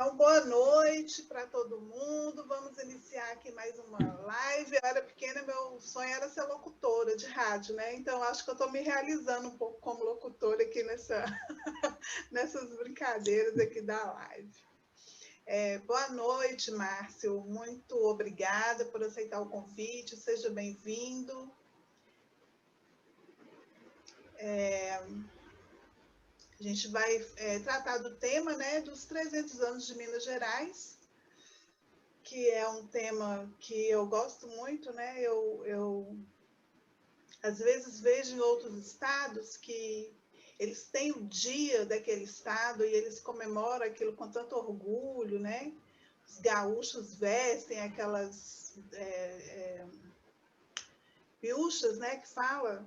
Então, boa noite para todo mundo. Vamos iniciar aqui mais uma live. Eu era pequena, meu sonho era ser locutora de rádio, né? Então, acho que eu estou me realizando um pouco como locutora aqui nessas brincadeiras aqui da live. Boa noite, Márcio. Muito obrigada por aceitar o convite. Seja bem-vindo. A gente vai tratar do tema, né, dos 300 anos de Minas Gerais, que é um tema que eu gosto muito, né? Eu às vezes vejo em outros estados que eles têm o dia daquele estado e eles comemoram aquilo com tanto orgulho, né? Os gaúchos vestem aquelas piuchas, né, que fala,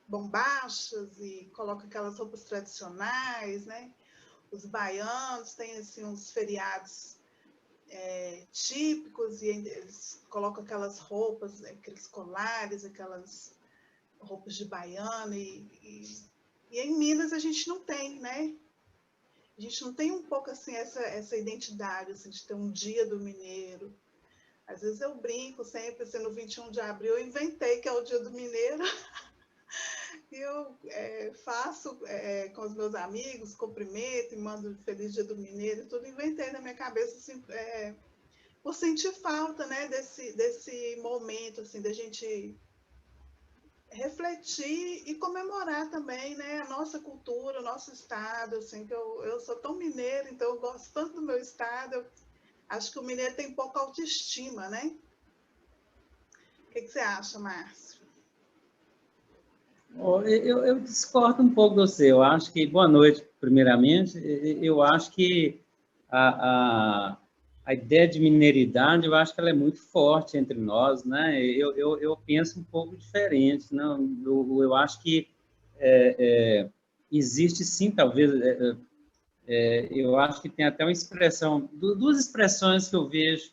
bombachas, e colocam aquelas roupas tradicionais, né? Os baianos têm assim, uns feriados típicos e eles colocam aquelas roupas, aqueles colares, aquelas roupas de baiano e em Minas a gente não tem, né? A gente não tem um pouco assim essa identidade assim, de ter um dia do mineiro. Às vezes eu brinco sempre, assim, no 21 de abril eu inventei que é o dia do mineiro. E eu faço com os meus amigos, cumprimento e mando Feliz Dia do Mineiro, e tudo inventei na minha cabeça, assim, por sentir falta, né, desse momento, assim, da gente refletir e comemorar também, né, a nossa cultura, o nosso estado, assim, que eu sou tão mineira, então eu gosto tanto do meu estado, acho que o mineiro tem pouca autoestima, né? O que você acha, Márcio? Eu discordo um pouco de você. Eu acho que, boa noite, primeiramente. Eu acho que a ideia de mineiridade, eu acho que ela é muito forte entre nós, né? Eu penso um pouco diferente, não? Eu acho que existe sim, talvez. Eu acho que tem até uma expressão, duas expressões que eu vejo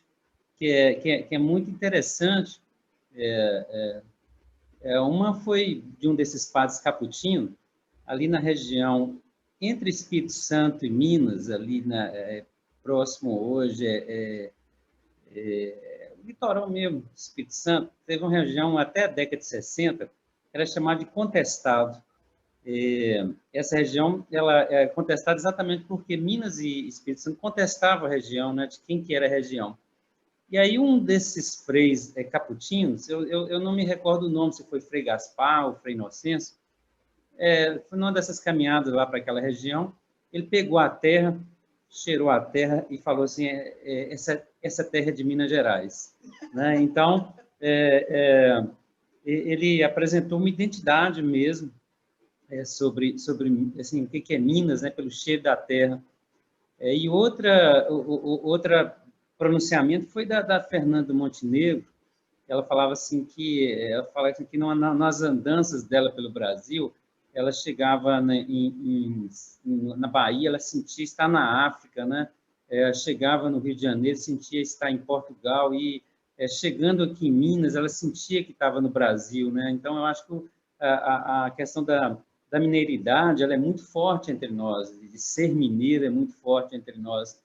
que é muito interessante. Uma foi de um desses padres caputinos, ali na região entre Espírito Santo e Minas, ali próximo hoje, o litoral mesmo, Espírito Santo, teve uma região até a década de 60, era chamada de Contestado. Essa região ela é contestada exatamente porque Minas e Espírito Santo contestavam a região, né, de quem que era a região. E aí um desses freis caputinos, eu não me recordo o nome, se foi Frei Gaspar ou Frei Inocêncio, foi numa dessas caminhadas lá para aquela região, ele pegou a terra, cheirou a terra e falou assim, essa terra é de Minas Gerais. Né? Então, ele apresentou uma identidade mesmo sobre assim, o que é Minas, né, pelo cheiro da terra. E outra pronunciamento foi da Fernanda Montenegro. Ela falava assim que nas andanças dela pelo Brasil, ela chegava na Bahia, ela sentia estar na África, né? Chegava no Rio de Janeiro, sentia estar em Portugal e chegando aqui em Minas, ela sentia que estava no Brasil, né? Então eu acho que a questão da mineiridade, ela é muito forte entre nós, de ser mineiro é muito forte entre nós.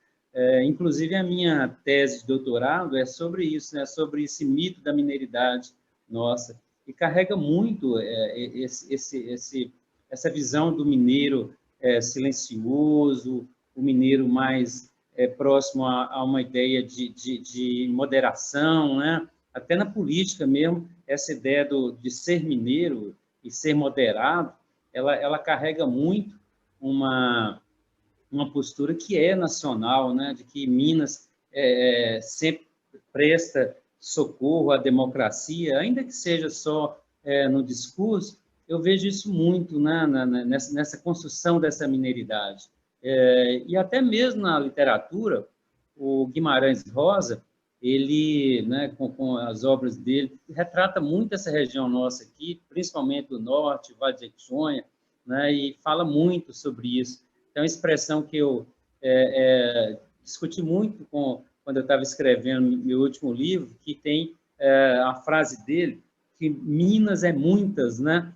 Inclusive, a minha tese de doutorado é sobre isso, né? Sobre esse mito da mineiridade nossa, e carrega muito essa visão do mineiro silencioso, o mineiro mais próximo a uma ideia de moderação, né? Até na política mesmo, essa ideia de ser mineiro e ser moderado, ela carrega muito uma postura que é nacional, né, de que Minas sempre presta socorro à democracia, ainda que seja só no discurso, eu vejo isso muito, né, nessa construção dessa mineiridade. E até mesmo na literatura, o Guimarães Rosa, ele, né, com as obras dele, retrata muito essa região nossa aqui, principalmente do norte, Vale de Jequitinhonha, né, e fala muito sobre isso. Então, a expressão que eu discuti muito quando eu estava escrevendo meu último livro, que tem a frase dele, que Minas é muitas, né?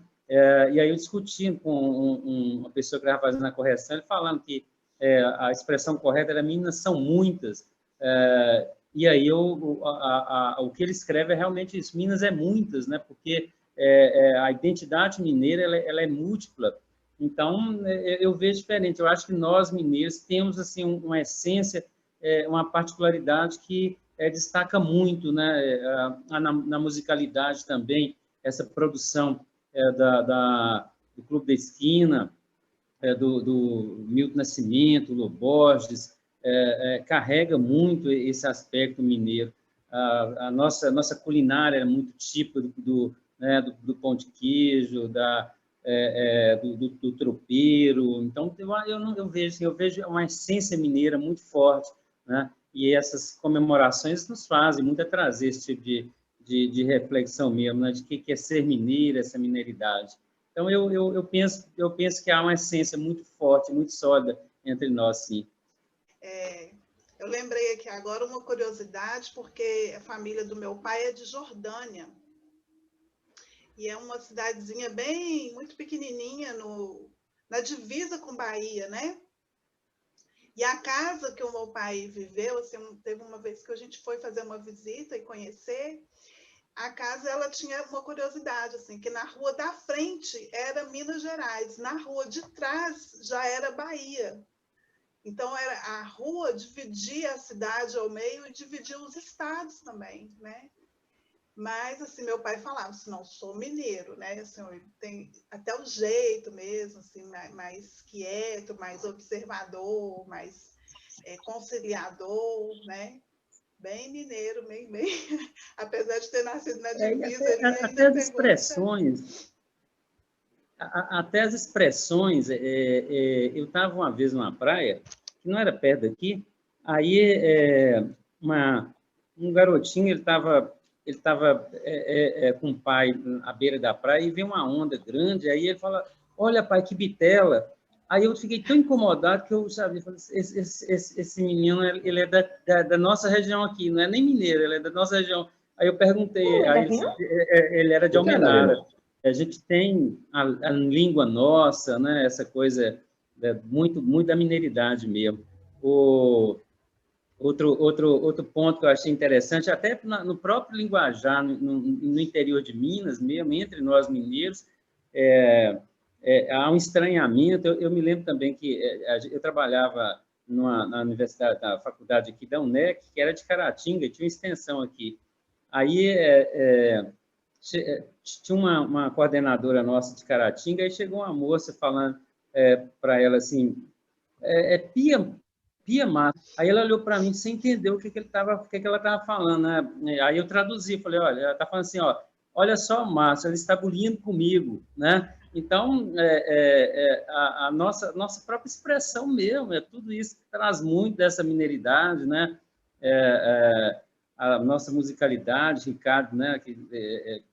E aí eu discutindo com uma pessoa que estava fazendo a correção, ele falando que a expressão correta era Minas são muitas, e aí o que ele escreve é realmente isso, Minas é muitas, né? Porque a identidade mineira ela é múltipla. Então, eu vejo diferente. Eu acho que nós, mineiros, temos assim, uma essência, uma particularidade que destaca muito, né? Na musicalidade também, essa produção do Clube da Esquina, do Milton Nascimento, Lô Borges, carrega muito esse aspecto mineiro. A nossa culinária é muito típica né, do pão de queijo, do tropeiro. Então, eu vejo uma essência mineira muito forte, né? E essas comemorações nos fazem muito trazer esse tipo de reflexão mesmo, né? De que é ser mineiro, essa mineiridade. Então, eu penso que há uma essência muito forte, muito sólida entre nós, sim. Eu lembrei aqui agora uma curiosidade, porque a família do meu pai é de Jordânia. E é uma cidadezinha muito pequenininha, na divisa com Bahia, né? E a casa que o meu pai viveu, assim, teve uma vez que a gente foi fazer uma visita e conhecer, a casa ela tinha uma curiosidade, assim, que na rua da frente era Minas Gerais, na rua de trás já era Bahia. Então, a rua dividia a cidade ao meio e dividia os estados também, né? Mas, assim, meu pai falava assim, não, sou mineiro, né? Assim, tem até o jeito mesmo, assim, mais quieto, mais observador, mais conciliador, né? Bem mineiro, bem... Apesar de ter nascido na divisa, ele até ainda as pegou expressões... Até as expressões, eu estava uma vez numa praia, que não era perto daqui, aí um garotinho, ele estava com o pai à beira da praia e veio uma onda grande, aí ele fala, olha pai, que bitela. Aí eu fiquei tão incomodado que eu falei, esse menino, ele é da nossa região aqui, não é nem mineiro, ele é da nossa região. Aí eu perguntei, aí ele era de Almenara. A gente tem a língua nossa, né? Essa coisa muito da mineiridade mesmo. Outro ponto que eu achei interessante, até no próprio linguajar, no interior de Minas mesmo, entre nós mineiros, há um estranhamento. Eu me lembro também que eu trabalhava na universidade, na faculdade aqui da UNEC, que era de Caratinga, tinha uma extensão aqui. Aí tinha uma coordenadora nossa de Caratinga, aí chegou uma moça falando para ela assim, Pia Márcio. Aí ela olhou para mim sem entender o que ela estava falando, né? Aí eu traduzi, falei, olha, ela está falando assim, ó, olha só, Márcio, ela está bulindo comigo, né? Então, a nossa própria expressão mesmo, tudo isso que traz muito dessa mineiridade, né? A nossa musicalidade, Ricardo, né? Que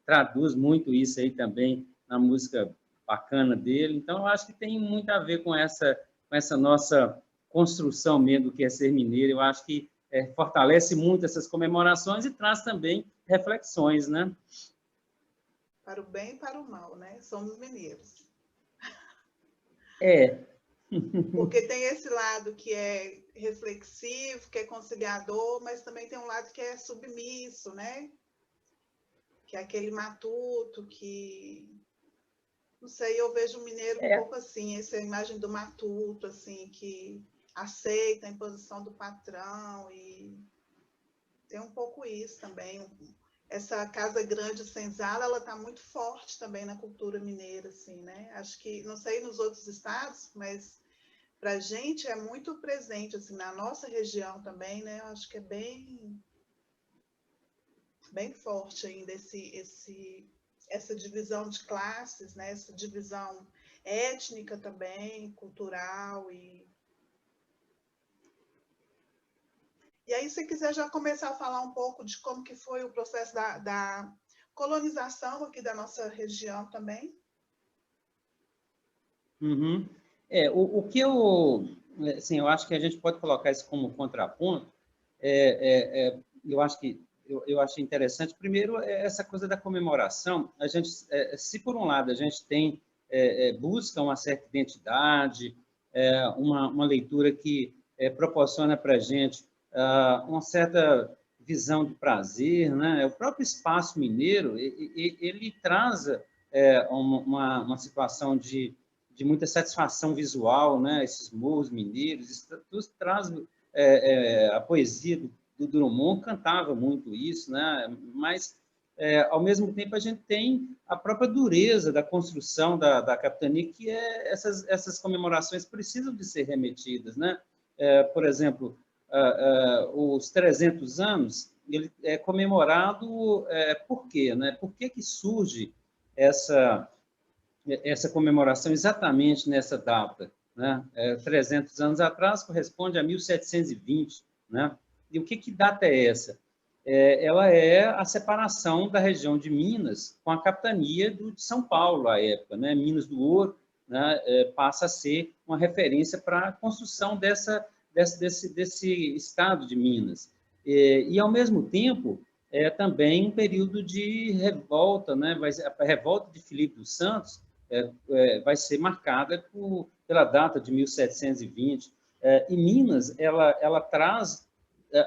traduz muito isso aí também na música bacana dele. Então, eu acho que tem muito a ver com essa nossa construção mesmo do que é ser mineiro. Eu acho que fortalece muito essas comemorações e traz também reflexões, né? Para o bem e para o mal, né? Somos mineiros. Porque tem esse lado que é reflexivo, que é conciliador, mas também tem um lado que é submisso, né? Que é aquele matuto que... Não sei, eu vejo o mineiro um pouco assim, essa imagem do matuto, assim, que aceita a imposição do patrão e tem um pouco isso também. Essa casa grande senzala, ela está muito forte também na cultura mineira, assim, né? Acho que, não sei nos outros estados, mas para a gente é muito presente, assim, na nossa região também, né? Acho que é bem forte ainda essa divisão de classes, né? Essa divisão étnica também, cultural E aí, se quiser já começar a falar um pouco de como que foi o processo da colonização aqui da nossa região também. Uhum. O que assim, eu acho que a gente pode colocar isso como contraponto, eu acho que eu achei interessante, primeiro, essa coisa da comemoração, a gente, se por um lado a gente tem, busca uma certa identidade, uma leitura que proporciona para a gente uma certa visão de prazer, né? O próprio espaço mineiro, ele traz uma situação de muita satisfação visual, né? Esses morros mineiros, isso tudo traz a poesia do Drummond cantava muito isso, né? Mas ao mesmo tempo a gente tem a própria dureza da construção da capitania, que essas comemorações precisam de ser remetidas, né? Por exemplo, os 300 anos, ele é comemorado por quê, né? Por que surge essa comemoração exatamente nessa data, né? 300 anos atrás corresponde a 1720, né? E o que data é essa? Ela é a separação da região de Minas com a capitania de São Paulo, à época, né? Minas do Ouro, né? Passa a ser uma referência para a construção desse estado de Minas. E ao mesmo tempo, também um período de revolta, né? A revolta de Filipe dos Santos vai ser marcada pela data de 1720. E Minas, ela traz,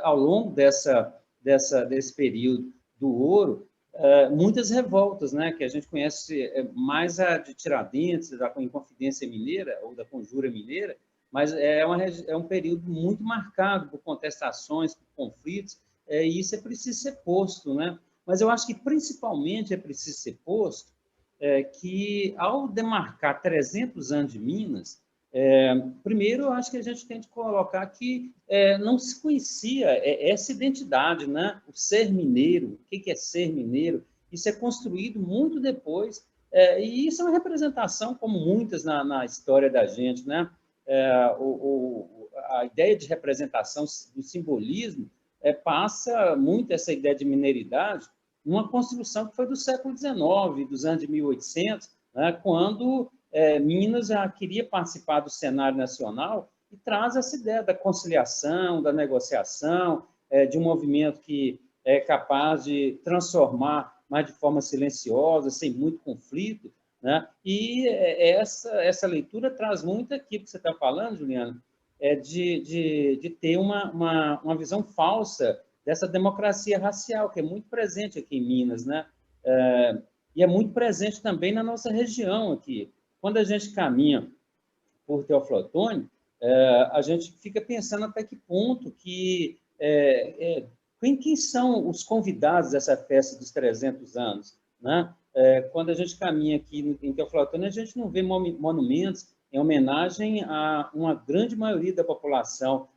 ao longo desse período do ouro, muitas revoltas, né, que a gente conhece mais a de Tiradentes, da Inconfidência Mineira, ou da Conjura Mineira, mas é um período muito marcado por contestações, por conflitos, e isso é preciso ser posto, né? Mas eu acho que, principalmente, é preciso ser posto que, ao demarcar 300 anos de Minas, primeiro, eu acho que a gente tem que colocar que não se conhecia essa identidade, né? O ser mineiro, o que é ser mineiro, isso é construído muito depois, e isso é uma representação, como muitas na história da gente, né? A ideia de representação do simbolismo passa muito essa ideia de mineiridade numa construção que foi do século XIX, dos anos de 1800, né? Quando Minas já queria participar do cenário nacional e traz essa ideia da conciliação, da negociação, de um movimento que é capaz de transformar, mas de forma silenciosa, sem muito conflito, né? E essa leitura traz muito aquilo que você está falando, Juliana, de ter uma visão falsa dessa democracia racial, que é muito presente aqui em Minas, né? E é muito presente também na nossa região aqui. Quando a gente caminha por Teófilo Otoni, a gente fica pensando até que ponto que... quem são os convidados dessa festa dos 300 anos, né? Quando a gente caminha aqui em Teófilo Otoni, a gente não vê monumentos em homenagem a uma grande maioria da população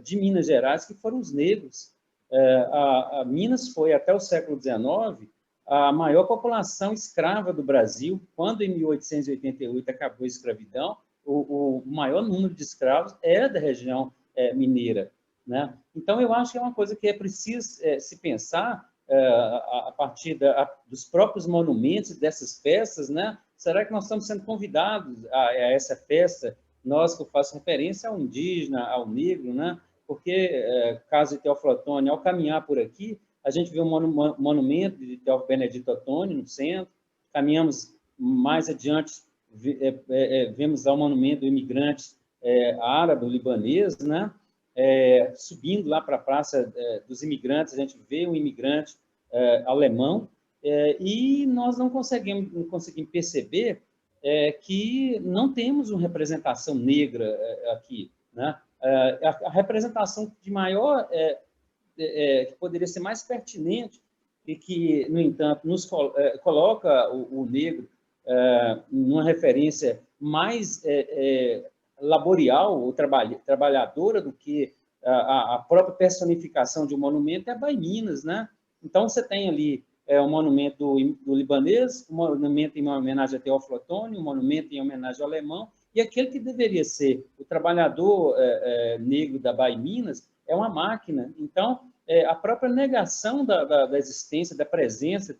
de Minas Gerais, que foram os negros. A Minas foi, até o século XIX, a maior população escrava do Brasil. Quando, em 1888, acabou a escravidão, o maior número de escravos era da região mineira, né? Então, eu acho que é uma coisa que é preciso se pensar a partir dos próprios monumentos dessas festas, né? Será que nós estamos sendo convidados a essa festa? Nós, que eu faço referência ao indígena, ao negro, né? Porque, caso de Teófilo Otoni, ao caminhar por aqui, a gente vê um monumento de Teófilo Benedito Otoni no centro, caminhamos mais adiante, vemos lá o monumento do imigrante árabe, libanês, né? Subindo lá para a Praça dos Imigrantes, a gente vê um imigrante alemão, e nós não conseguimos perceber que não temos uma representação negra aqui, né? A representação de maior, que poderia ser mais pertinente e que, no entanto, nos coloca o negro numa referência mais laboral ou trabalhadora do que a própria personificação de um monumento, é a Baía Minas, né? Então, você tem ali um monumento do libanês, um monumento em homenagem a Teófilo Otoni, um monumento em homenagem ao alemão, e aquele que deveria ser o trabalhador negro da Baía Minas é uma máquina. Então, a própria negação da existência, da presença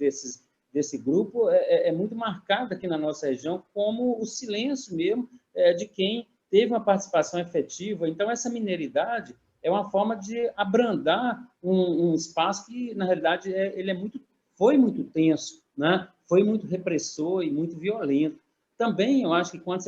desse grupo é muito marcada aqui na nossa região, como o silêncio mesmo de quem teve uma participação efetiva. Então, essa mineiridade é uma forma de abrandar um espaço que, na realidade, ele foi muito tenso, né? Foi muito repressor e muito violento. também, eu acho que quando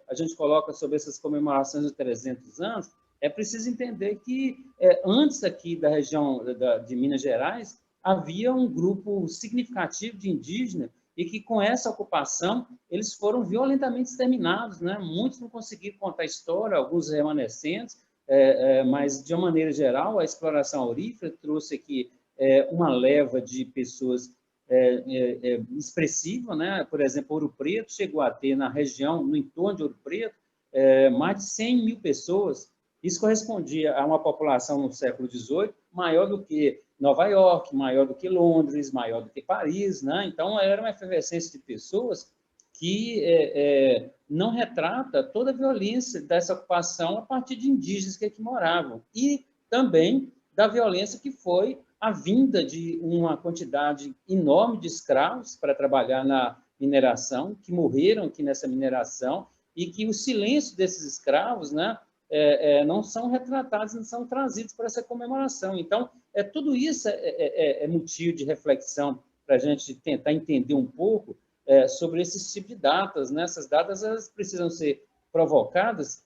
a gente coloca sobre essas comemorações de 300 anos, é preciso entender que antes aqui da região de Minas Gerais, havia um grupo significativo de indígenas e que, com essa ocupação, eles foram violentamente exterminados, né? Muitos não conseguiram contar a história, alguns remanescentes, mas, de uma maneira geral, a exploração aurífera trouxe aqui uma leva de pessoas expressiva, né? Por exemplo, Ouro Preto chegou a ter, na região, no entorno de Ouro Preto, mais de 100 mil pessoas. Isso correspondia a uma população no século XVIII maior do que Nova York, maior do que Londres, maior do que Paris, né? Então, era uma efervescência de pessoas que não retrata toda a violência dessa ocupação a partir de indígenas que aqui moravam. E também da violência que foi a vinda de uma quantidade enorme de escravos para trabalhar na mineração, que morreram aqui nessa mineração, e que o silêncio desses escravos, né, não são retratados, não são trazidos para essa comemoração. Então, tudo isso é motivo de reflexão para a gente tentar entender um pouco sobre esses tipos de datas, né? Essas datas elas precisam ser provocadas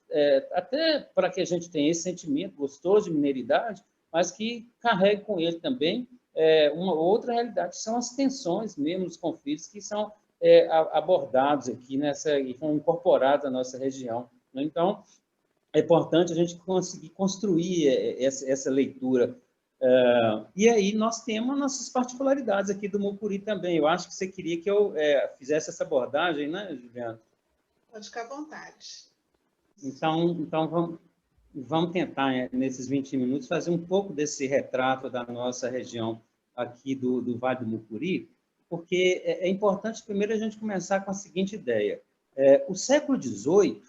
até para que a gente tenha esse sentimento gostoso de mineridade, mas que carregue com ele também uma outra realidade, que são as tensões mesmo, os conflitos que são abordados aqui e foram incorporados à nossa região, né? Então, é importante a gente conseguir construir essa leitura. E aí nós temos nossas particularidades aqui do Mucuri também. Eu acho que você queria que eu fizesse essa abordagem, né, Juliana? Pode ficar à vontade. Então vamos tentar, nesses 20 minutos, fazer um pouco desse retrato da nossa região aqui do Vale do Mucuri, porque é importante, primeiro, a gente começar com a seguinte ideia. O século XVIII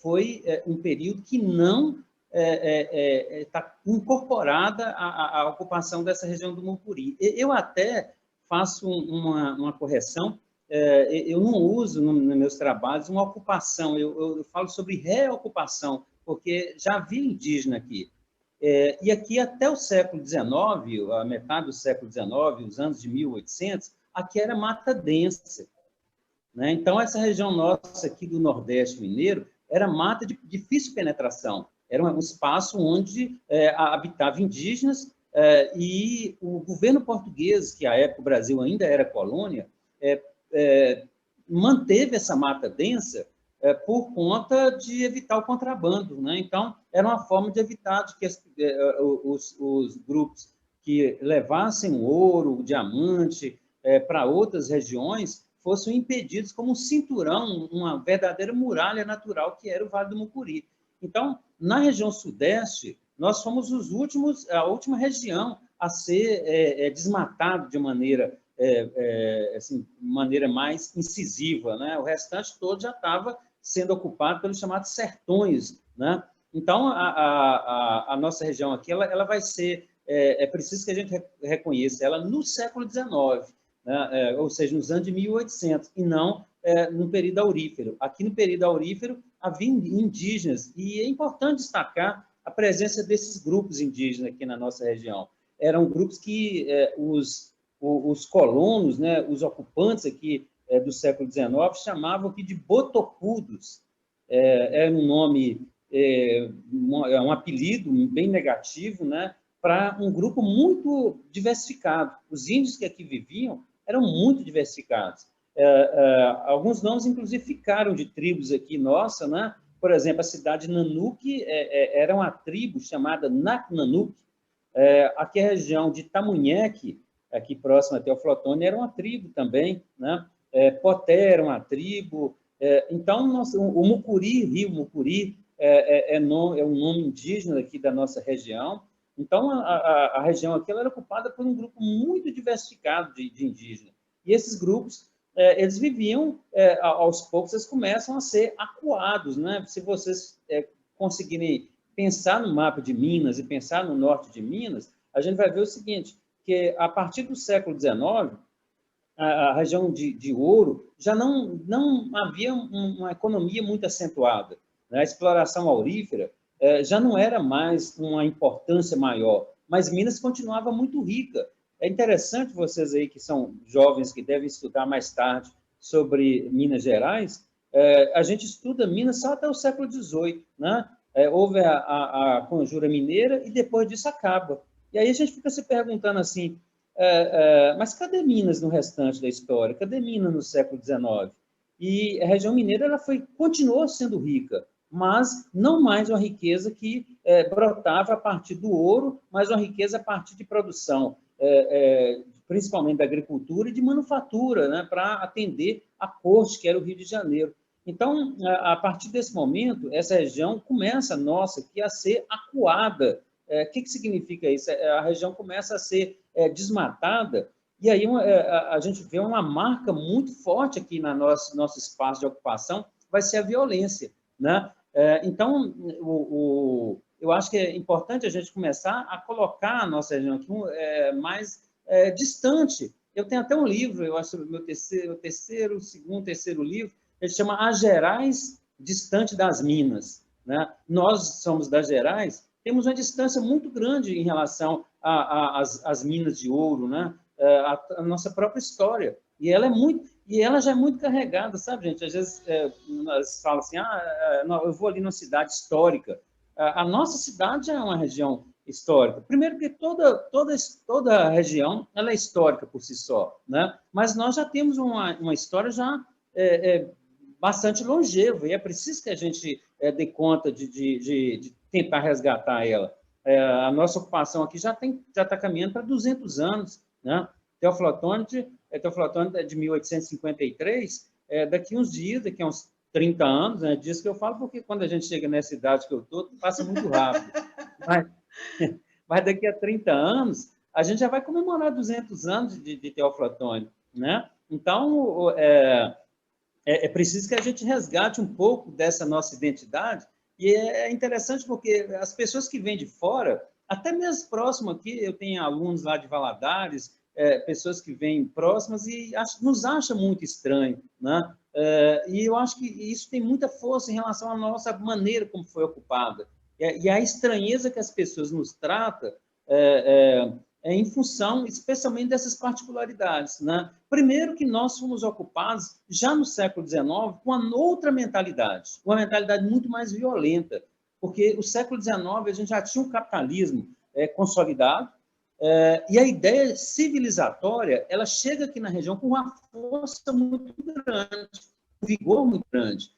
foi um período que não está incorporada à ocupação dessa região do Mucuri. Eu até faço uma correção, eu não uso nos meus trabalhos uma ocupação, eu falo sobre reocupação, porque já havia indígena aqui. E aqui até o século XIX, a metade do século XIX, os anos de 1800, aqui era mata densa, né? Então, essa região nossa aqui do Nordeste mineiro era mata de difícil penetração. Era um espaço onde habitavam indígenas e o governo português, que à época o Brasil ainda era colônia, manteve essa mata densa por conta de evitar o contrabando, né? Então, era uma forma de evitar que os grupos que levassem o ouro, o diamante para outras regiões fossem impedidos como um cinturão, uma verdadeira muralha natural que era o Vale do Mucuri. Então, na região sudeste, nós fomos a última região a ser desmatada de maneira mais incisiva, né? O restante todo já estava sendo ocupado pelos chamados sertões, né? Então, a nossa região aqui, ela vai ser, preciso que a gente reconheça ela no século XIX, né? Ou seja, nos anos de 1800, e não no período aurífero. Aqui no período aurífero havia indígenas, e é importante destacar a presença desses grupos indígenas aqui na nossa região. Eram grupos que os colonos, né, os ocupantes aqui do século XIX, chamavam aqui de botocudos. Era um nome, um apelido bem negativo, né, para um grupo muito diversificado. Os índios que aqui viviam eram muito diversificados. Alguns nomes, inclusive, ficaram de tribos aqui nossa, né? Por exemplo, a cidade de Nanuque era uma tribo chamada Nanuque. Aqui a região de Tamunheque, aqui próximo até o Teoflotone, era uma tribo também, né? Poté era uma tribo. Então, o Mucuri, Rio Mucuri, é um nome indígena aqui da nossa região. Então, a região aqui ela era ocupada por um grupo muito diversificado de indígenas. E esses grupos, eles viviam, aos poucos, eles começam a ser acuados, né? Se vocês conseguirem pensar no mapa de Minas e pensar no norte de Minas, a gente vai ver o seguinte, que a partir do século XIX, a região de ouro já não havia uma economia muito acentuada, né? A exploração aurífera já não era mais uma importância maior, mas Minas continuava muito rica. É interessante vocês aí que são jovens que devem estudar mais tarde sobre Minas Gerais, a gente estuda Minas só até o século XVIII, né? Houve a conjura mineira e depois disso acaba. E aí a gente fica se perguntando assim, mas cadê Minas no restante da história? Cadê Minas no século XIX? E a região mineira continuou sendo rica, mas não mais uma riqueza que brotava a partir do ouro, mas uma riqueza a partir de produção, principalmente da agricultura e de manufatura, né, para atender a corte, que era o Rio de Janeiro. Então, a partir desse momento, essa região começa, nossa, aqui a ser acuada. O que significa isso? A região começa a ser desmatada, e aí a gente vê uma marca muito forte aqui no nosso espaço de ocupação, vai ser a violência, né? Então, eu acho que é importante a gente começar a colocar a nossa região aqui mais distante. Eu tenho até um livro, eu acho, meu terceiro livro, ele chama As Gerais Distante das Minas, né? Nós somos das Gerais, temos uma distância muito grande em relação às minas de ouro, né? A nossa própria história. E ela já é muito carregada, sabe, gente? Às vezes nós falamos assim, eu vou ali numa cidade histórica. A nossa cidade já é uma região histórica. Primeiro que toda região ela é histórica por si só, né? Mas nós já temos uma história já bastante longeva, e é preciso que a gente dê conta de tentar resgatar ela. A nossa ocupação aqui já está caminhando para 200 anos, né? Teófilo Otoni é de 1853, daqui uns dias, daqui a uns 30 anos, né, disso que eu falo, porque quando a gente chega nessa idade que eu estou, passa muito rápido. Mas daqui a 30 anos, a gente já vai comemorar 200 anos de Teófilo Otoni, né? Então, é preciso que a gente resgate um pouco dessa nossa identidade, e é interessante porque as pessoas que vêm de fora, até mesmo próximo aqui, eu tenho alunos lá de Valadares, pessoas que vêm próximas e nos acham muito estranho, né? E eu acho que isso tem muita força em relação à nossa maneira como foi ocupada. E a estranheza que as pessoas nos tratam em função, especialmente, dessas particularidades, né? Primeiro que nós fomos ocupados, já no século XIX, com uma outra mentalidade, uma mentalidade muito mais violenta, porque o século XIX a gente já tinha um capitalismo consolidado, e a ideia civilizatória, ela chega aqui na região com uma força muito grande, um vigor muito grande.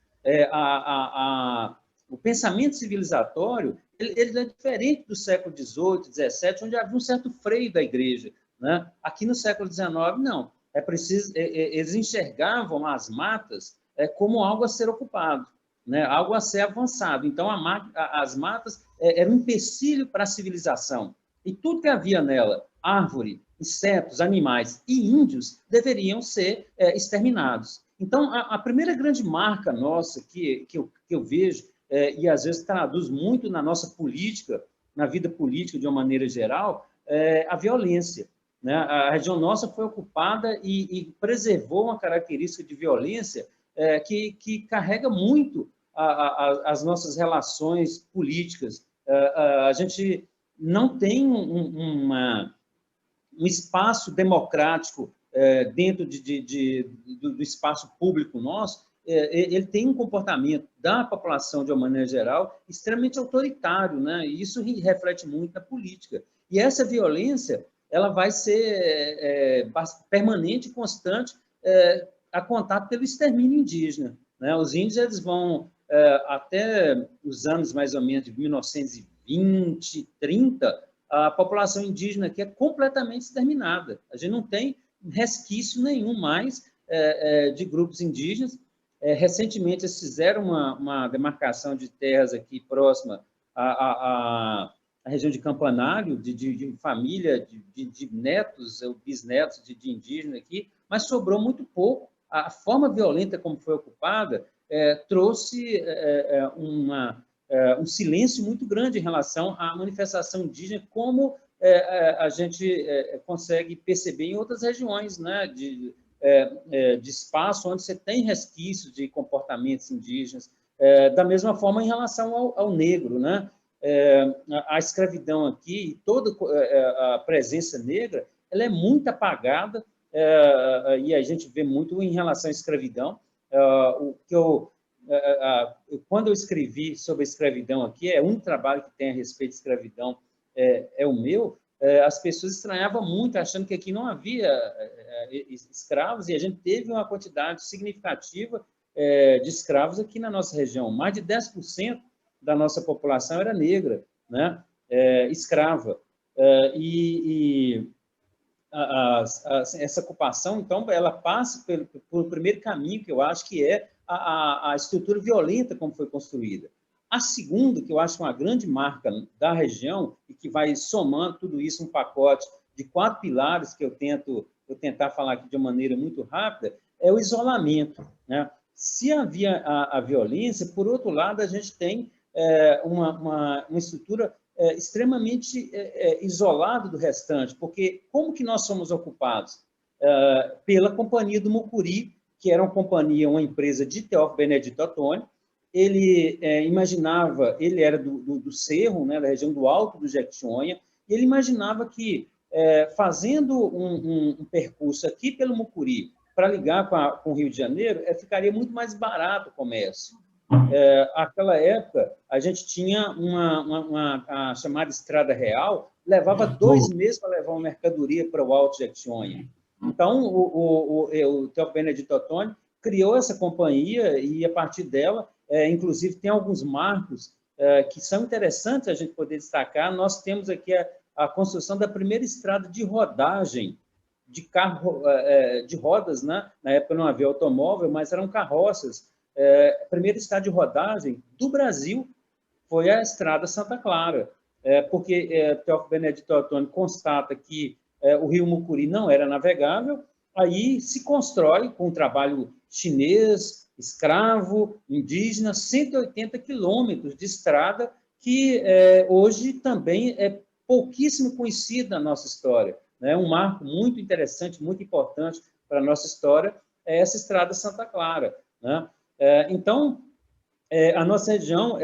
O pensamento civilizatório, ele é diferente do século XVIII, XVII, onde havia um certo freio da igreja, né? Aqui no século XIX, não. É preciso, eles enxergavam as matas como algo a ser ocupado, né? Algo a ser avançado. Então, as matas eram um empecilho para a civilização. E tudo que havia nela, árvore, insetos, animais e índios, deveriam ser exterminados. Então, a primeira grande marca nossa que eu vejo, e às vezes traduz muito na nossa política, na vida política de uma maneira geral, a violência, né? A região nossa foi ocupada e preservou uma característica de violência que carrega muito as nossas relações políticas. A gente não tem um espaço democrático dentro do espaço público nosso. Ele tem um comportamento da população, de uma maneira geral, extremamente autoritário, né? E isso reflete muito na política. E essa violência ela vai ser permanente e constante, a contar pelo extermínio indígena, né? Os índios eles vão, até os anos mais ou menos de 1920, 30, a população indígena aqui é completamente exterminada. A gente não tem resquício nenhum mais de grupos indígenas. Recentemente, eles fizeram uma demarcação de terras aqui próxima à região de Campanário, de família, de netos ou bisnetos de indígenas aqui, mas sobrou muito pouco. A forma violenta como foi ocupada trouxe um silêncio muito grande em relação à manifestação indígena, como a gente consegue perceber em outras regiões, né, de espaço onde você tem resquícios de comportamentos indígenas, da mesma forma em relação ao negro, né? A escravidão aqui, toda a presença negra, ela é muito apagada e a gente vê muito em relação à escravidão. Quando eu escrevi sobre a escravidão aqui, um trabalho que tem a respeito de escravidão, é o meu, as pessoas estranhavam muito, achando que aqui não havia escravos, e a gente teve uma quantidade significativa de escravos aqui na nossa região. Mais de 10% da nossa população era negra, né? Escrava. Essa ocupação, então, ela passa pelo primeiro caminho, que eu acho que é a estrutura violenta como foi construída. A segunda, que eu acho uma grande marca da região, e que vai somando tudo isso um pacote de 4 pilares, que eu tentar falar aqui de uma maneira muito rápida, é o isolamento, né? Se havia a violência, por outro lado, a gente tem uma estrutura extremamente isolada do restante, porque como que nós somos ocupados? Pela Companhia do Mucuri, que era uma empresa de Teófilo Benedito Ottoni. Ele imaginava, ele era do Cerro, né, da região do Alto do Jequitinhonha, e ele imaginava que, fazendo um percurso aqui pelo Mucuri, para ligar com o Rio de Janeiro, ficaria muito mais barato o comércio. Naquela época, a gente tinha a chamada Estrada Real, levava 2 meses para levar uma mercadoria para o Alto Jequitinhonha. Então, o Teófilo Benedito Ottoni criou essa companhia e, a partir dela, inclusive, tem alguns marcos que são interessantes a gente poder destacar. Nós temos aqui a construção da primeira estrada de rodagem de carro, de rodas, né? Na época não havia automóvel, mas eram carroças. A primeira estrada de rodagem do Brasil foi a Estrada Santa Clara, porque Teófilo Benedito Ottoni constata que o rio Mucuri não era navegável, aí se constrói, com um trabalho chinês, escravo, indígena, 180 quilômetros de estrada, que hoje também é pouquíssimo conhecida na nossa história. Né? Um marco muito interessante, muito importante para a nossa história é essa Estrada Santa Clara. Né? Então, a nossa região,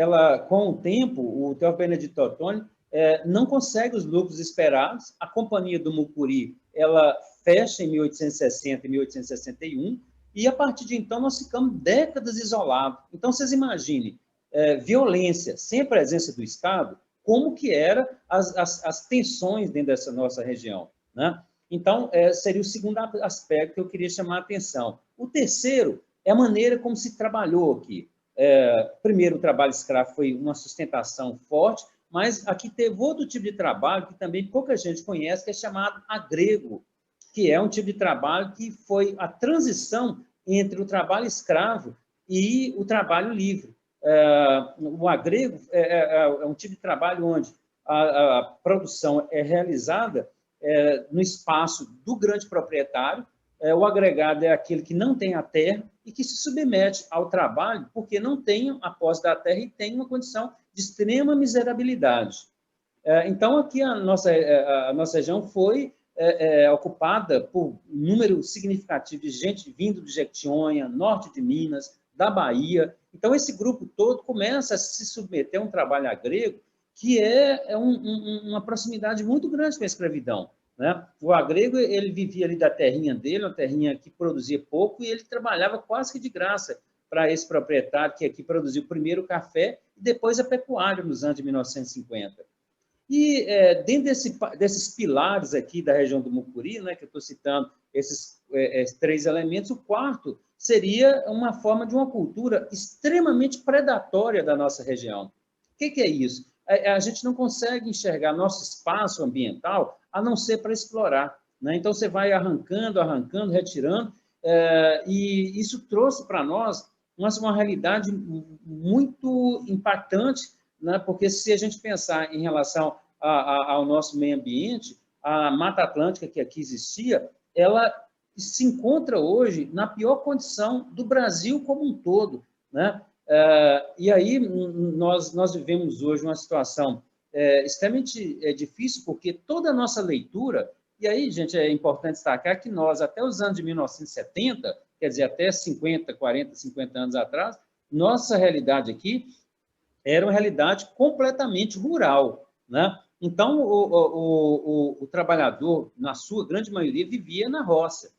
com o tempo, o Teófilo Benedito Ottoni não consegue os lucros esperados. A Companhia do Mucuri ela fecha em 1860 e 1861, e a partir de então nós ficamos décadas isolados. Então, vocês imaginem, violência sem a presença do Estado, como que eram as tensões dentro dessa nossa região. Né? Então, seria o segundo aspecto que eu queria chamar a atenção. O terceiro é a maneira como se trabalhou aqui. Primeiro, o trabalho escravo foi uma sustentação forte, mas aqui teve outro tipo de trabalho que também pouca gente conhece, que é chamado agrego, que é um tipo de trabalho que foi a transição entre o trabalho escravo e o trabalho livre. O agrego é um tipo de trabalho onde a produção é realizada no espaço do grande proprietário. O agregado é aquele que não tem a terra e que se submete ao trabalho porque não tem a posse da terra e tem uma condição de extrema miserabilidade. Então, aqui a nossa região foi ocupada por um número significativo de gente vindo de Jequitinhonha, norte de Minas, da Bahia. Então, esse grupo todo começa a se submeter a um trabalho agrego que uma proximidade muito grande com a escravidão. Né? O agrego, ele vivia ali da terrinha dele, uma terrinha que produzia pouco, e ele trabalhava quase que de graça para esse proprietário que aqui produziu primeiro o café e depois a pecuária nos anos de 1950. E dentro desses pilares aqui da região do Mucuri, né, que eu estou citando esses 3 elementos, o quarto seria uma forma de uma cultura extremamente predatória da nossa região. O que é isso? A gente não consegue enxergar nosso espaço ambiental a não ser para explorar. Né? Então, você vai arrancando, retirando, e isso trouxe para nós uma realidade muito impactante, né? Porque se a gente pensar em relação ao nosso meio ambiente, a Mata Atlântica que aqui existia, ela se encontra hoje na pior condição do Brasil como um todo. Né? E aí nós vivemos hoje uma situação extremamente difícil, porque toda a nossa leitura, e aí, gente, é importante destacar que nós, até os anos de 1970, quer dizer, até 50, 40, 50 anos atrás, nossa realidade aqui era uma realidade completamente rural. Né? Então, o trabalhador, na sua grande maioria, vivia na roça.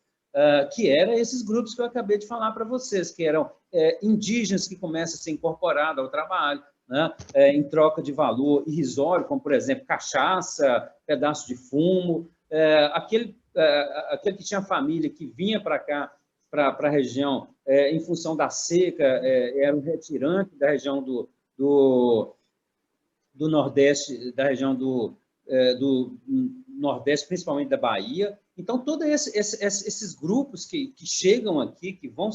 que eram esses grupos que eu acabei de falar para vocês, que eram indígenas que começam a ser incorporados ao trabalho, né, em troca de valor irrisório, como, por exemplo, cachaça, pedaço de fumo, aquele que tinha família que vinha para cá, para a região, em função da seca, era um retirante da região do Nordeste, da região do Nordeste, principalmente da Bahia. Então, todos esses grupos que chegam aqui, que vão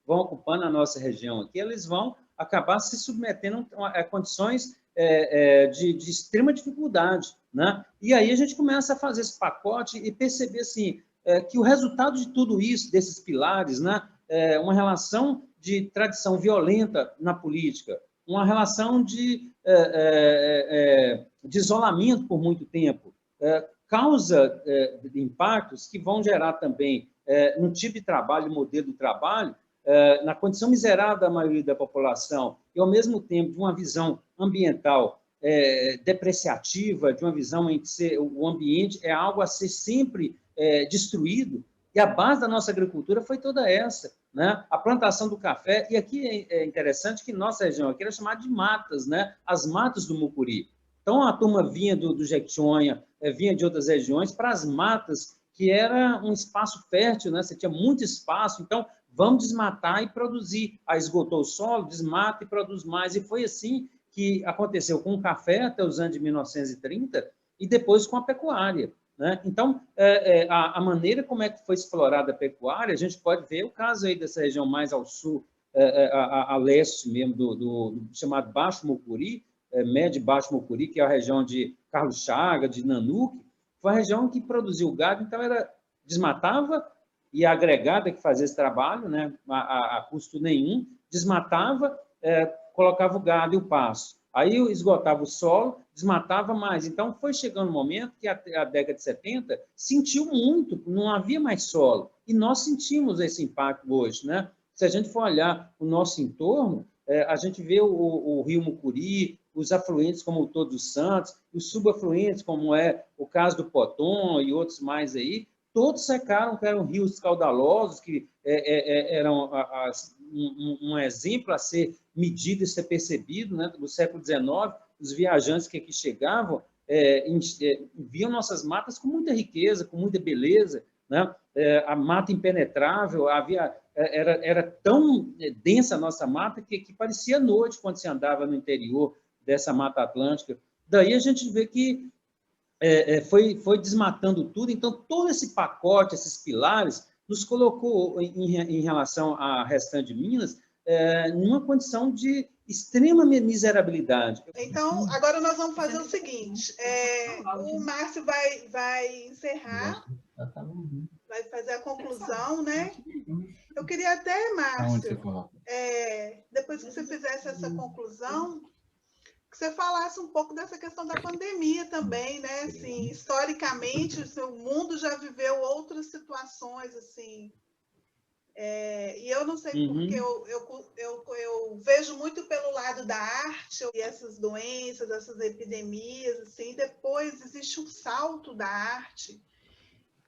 ocupando a nossa região aqui, eles vão acabar se submetendo a condições de extrema dificuldade, né? E aí a gente começa a fazer esse pacote e perceber assim, que o resultado de tudo isso, desses pilares, né, uma relação de tradição violenta na política, uma relação de isolamento por muito tempo, causa impactos que vão gerar também no tipo de trabalho, modelo de trabalho, na condição miserável da maioria da população, e, ao mesmo tempo, de uma visão ambiental depreciativa, de uma visão em que o ambiente é algo a ser sempre destruído, e a base da nossa agricultura foi toda essa, né? A plantação do café, e aqui é interessante que nossa região aqui era chamada de matas, né? As matas do Mucuri. Então, a turma vinha do Jequitinhonha, vinha de outras regiões, para as matas, que era um espaço fértil, né? Você tinha muito espaço, então vamos desmatar e produzir. Aí esgotou o solo, desmata e produz mais. E foi assim que aconteceu com o café até os anos de 1930 e depois com a pecuária, né? Então, a maneira como é que foi explorada a pecuária, a gente pode ver o caso aí dessa região mais ao sul, a leste mesmo, do chamado Baixo Mucuri, Médio e Baixo Mucuri, que é a região de Carlos Chagas, de Nanuque, foi a região que produziu gado, então desmatava, e a agregada que fazia esse trabalho, né, a custo nenhum, desmatava, colocava o gado e o pasto. Aí esgotava o solo, desmatava mais. Então, foi chegando um momento que a década de 70 sentiu muito, não havia mais solo. E nós sentimos esse impacto hoje, né? Se a gente for olhar o nosso entorno, a gente vê o Rio Mucuri, os afluentes como o Todos os Santos, os subafluentes, como é o caso do Poton e outros mais aí, todos secaram, que eram rios caudalosos, que eram um exemplo a ser medido e ser percebido, né? No século XIX, os viajantes que aqui chegavam viam nossas matas com muita riqueza, com muita beleza, né? A mata impenetrável, era tão densa a nossa mata que parecia noite quando se andava no interior dessa Mata Atlântica. Daí a gente vê que foi desmatando tudo, então todo esse pacote, esses pilares, nos colocou, em relação à restante de Minas, numa condição de extrema miserabilidade. Então, agora nós vamos fazer o seguinte, o Márcio vai encerrar, vai fazer a conclusão, né? Eu queria até, Márcio, depois que você fizesse essa conclusão, que você falasse um pouco dessa questão da pandemia também, né? Assim, historicamente, o mundo já viveu outras situações, assim. E eu não sei porque eu vejo muito pelo lado da arte e essas doenças, essas epidemias, assim. Depois existe um salto da arte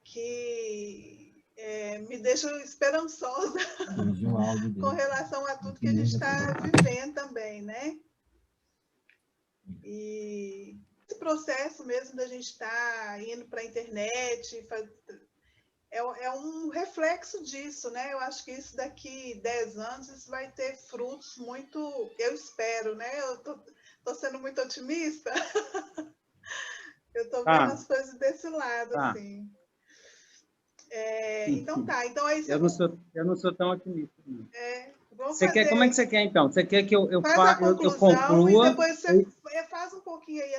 que me deixa esperançosa com relação a tudo que a gente está vivendo também, né? E esse processo mesmo da gente estar indo para a internet é um reflexo disso, né? Eu acho que isso daqui 10 anos isso vai ter frutos muito, eu espero, né? Eu tô sendo muito otimista. Eu tô vendo as coisas desse lado, assim. Então tá, então é isso. Eu não sou tão otimista. Como é que você quer, então? Você quer que eu conclua? E depois você faz um pouquinho aí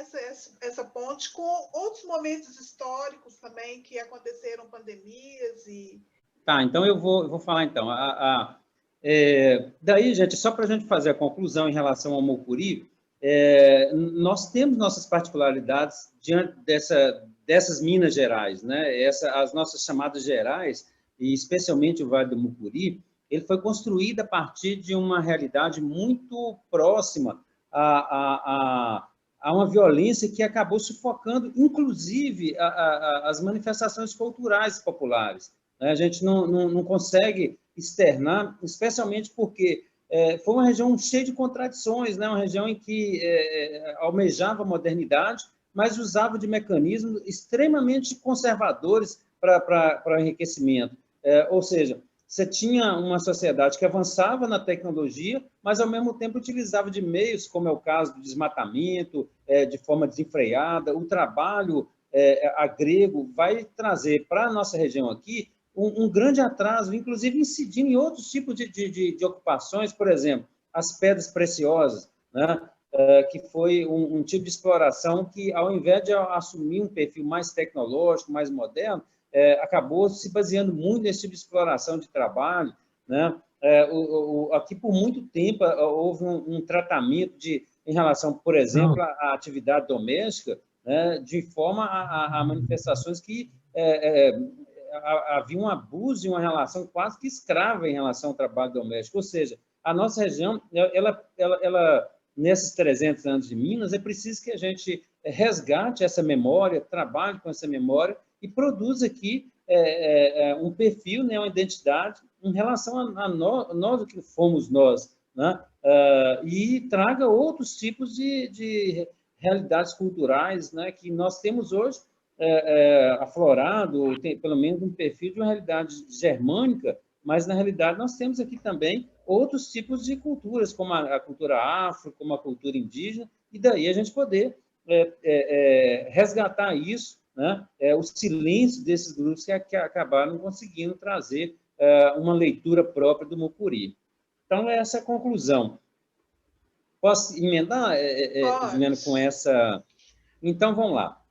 essa ponte com outros momentos históricos também que aconteceram, pandemias e... Tá, então eu vou falar, então. Daí, gente, só para a gente fazer a conclusão em relação ao Mucuri, nós temos nossas particularidades diante dessas Minas Gerais, né? As nossas chamadas gerais, e especialmente o Vale do Mucuri, ele foi construído a partir de uma realidade muito próxima a uma violência que acabou sufocando, inclusive, as manifestações culturais populares. né? A gente não consegue externar, especialmente porque foi uma região cheia de contradições, né? Uma região em que almejava a modernidade, mas usava de mecanismos extremamente conservadores para o enriquecimento. Ou seja, você tinha uma sociedade que avançava na tecnologia, mas, ao mesmo tempo, utilizava de meios, como é o caso do desmatamento, de forma desenfreada. O trabalho agrego vai trazer para a nossa região aqui um grande atraso, inclusive incidindo em outros tipos de ocupações, por exemplo, as pedras preciosas, né? Que foi um tipo de exploração que, ao invés de assumir um perfil mais tecnológico, mais moderno, acabou se baseando muito nesse tipo de exploração de trabalho, né? Aqui, por muito tempo, houve um tratamento em relação, por exemplo, à atividade doméstica, né? De forma a manifestações que havia um abuso e uma relação quase que escrava em relação ao trabalho doméstico. Ou seja, a nossa região, nesses 300 anos de Minas, é preciso que a gente resgate essa memória, trabalhe com essa memória e produza aqui um perfil, né, uma identidade em relação a nós, o que fomos nós, né? E traga outros tipos de realidades culturais, né, que nós temos hoje aflorado, tem pelo menos um perfil de uma realidade germânica, mas, na realidade, nós temos aqui também outros tipos de culturas, como a cultura afro, como a cultura indígena, e daí a gente poder resgatar isso, né? O silêncio desses grupos que acabaram conseguindo trazer uma leitura própria do Mucuri. Então, essa é a conclusão. Posso emendar, Juliana, com essa... Então, vamos lá.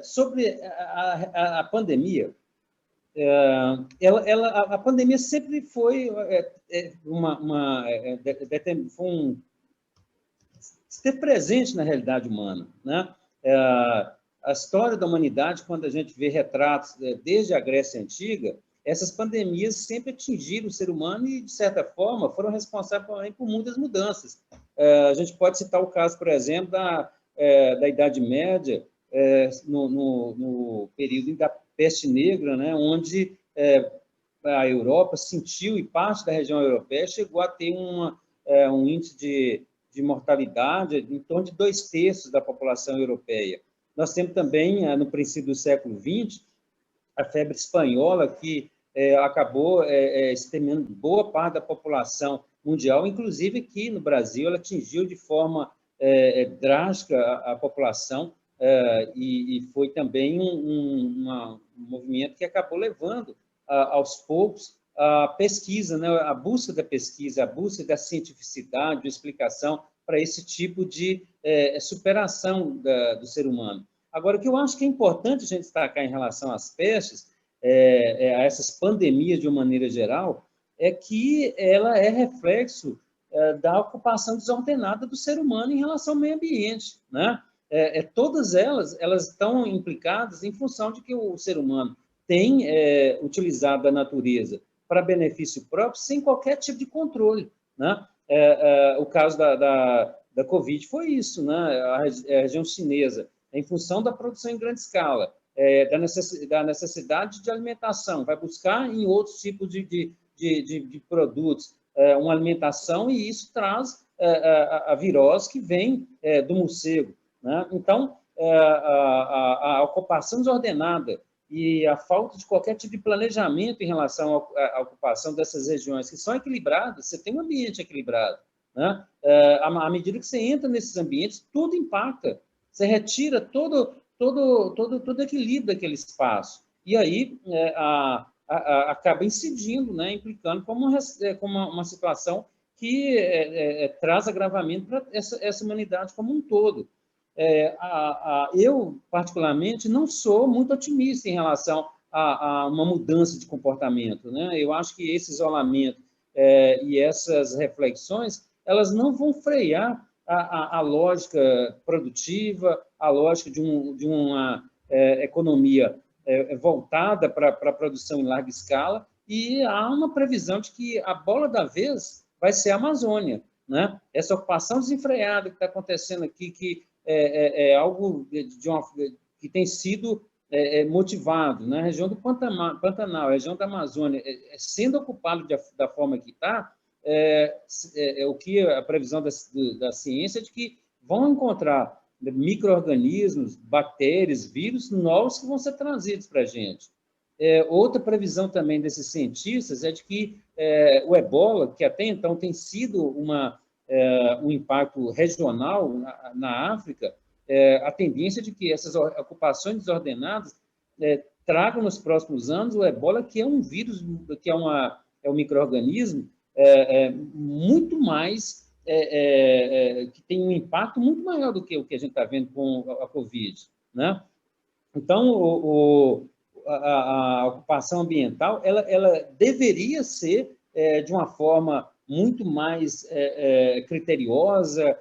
Sobre a pandemia, a pandemia sempre foi esteve presente na realidade humana, né? A história da humanidade, quando a gente vê retratos desde a Grécia Antiga, essas pandemias sempre atingiram o ser humano e, de certa forma, foram responsáveis por muitas mudanças. A gente pode citar o caso, por exemplo, da Idade Média, no período da peste negra, né, onde a Europa sentiu, e parte da região europeia chegou a ter um índice de mortalidade em torno de 2/3 da população europeia. Nós temos também, no princípio do século XX, a febre espanhola, que acabou exterminando boa parte da população mundial, inclusive aqui no Brasil, ela atingiu de forma drástica a população, e foi também um movimento que acabou levando, aos poucos, a pesquisa, né, a busca da pesquisa, a busca da cientificidade, de explicação para esse tipo de superação do ser humano. Agora, o que eu acho que é importante a gente destacar em relação às pestes, a essas pandemias de uma maneira geral, é que ela é reflexo da ocupação desordenada do ser humano em relação ao meio ambiente, né? Todas elas estão implicadas em função de que o ser humano tem utilizado a natureza para benefício próprio, sem qualquer tipo de controle, né? O caso da Covid foi isso, né? A região chinesa, em função da produção em grande escala, da necessidade de alimentação, vai buscar em outros tipos de produtos uma alimentação, e isso traz a virose que vem do morcego, né? Então, a ocupação desordenada e a falta de qualquer tipo de planejamento em relação à ocupação dessas regiões que são equilibradas, você tem um ambiente equilibrado, né? À medida que você entra nesses ambientes, tudo impacta. Você retira todo o equilíbrio daquele espaço. E aí acaba incidindo, né? Implicando como uma situação que traz agravamento para essa humanidade como um todo. Eu, particularmente, não sou muito otimista em relação a uma mudança de comportamento, né? Eu acho que esse isolamento e essas reflexões, elas não vão frear a lógica produtiva, a lógica de uma economia voltada para a produção em larga escala, e há uma previsão de que a bola da vez vai ser a Amazônia, né? Essa ocupação desenfreada que está acontecendo aqui, que é algo que tem sido motivado, na região do Pantanal, região da Amazônia, sendo ocupado da forma que está, o que a previsão da ciência é de que vão encontrar micro-organismos, bactérias, vírus novos que vão ser trazidos para a gente. Outra previsão também desses cientistas é de que o ebola, que até então tem sido um impacto regional na África, a tendência de que essas ocupações desordenadas tragam nos próximos anos o ebola, que é um vírus, que é um micro-organismo muito mais, que tem um impacto muito maior do que o que a gente está vendo com a Covid, né? Então, a ocupação ambiental, ela deveria ser de uma forma muito mais criteriosa,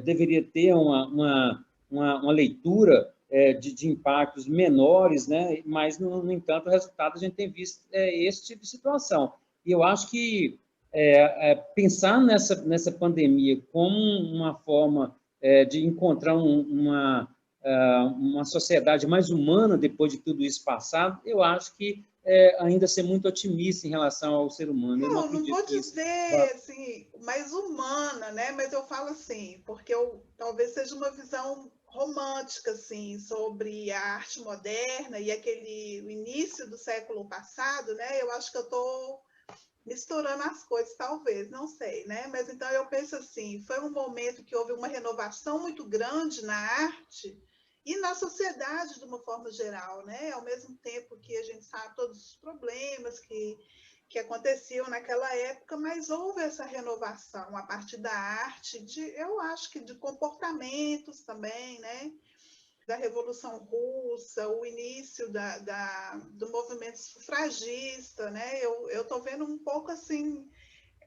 deveria ter uma leitura de impactos menores, né? Mas, no entanto, o resultado a gente tem visto esse tipo de situação. E eu acho que pensar nessa pandemia como uma forma de encontrar uma sociedade mais humana depois de tudo isso passado, eu acho que ainda ser muito otimista em relação ao ser humano. Eu não vou dizer assim, mais humana, né? Mas eu falo assim, porque talvez seja uma visão romântica assim sobre a arte moderna e o início do século passado, né? Eu acho que eu estou misturando as coisas, talvez, não sei, né? Mas então eu penso assim, foi um momento que houve uma renovação muito grande na arte e na sociedade de uma forma geral, né? Ao mesmo tempo que a gente sabe todos os problemas que aconteciam naquela época, mas houve essa renovação a partir da arte, eu acho que de comportamentos também, né? Da Revolução Russa, o início do movimento sufragista, né? Eu estou vendo um pouco assim,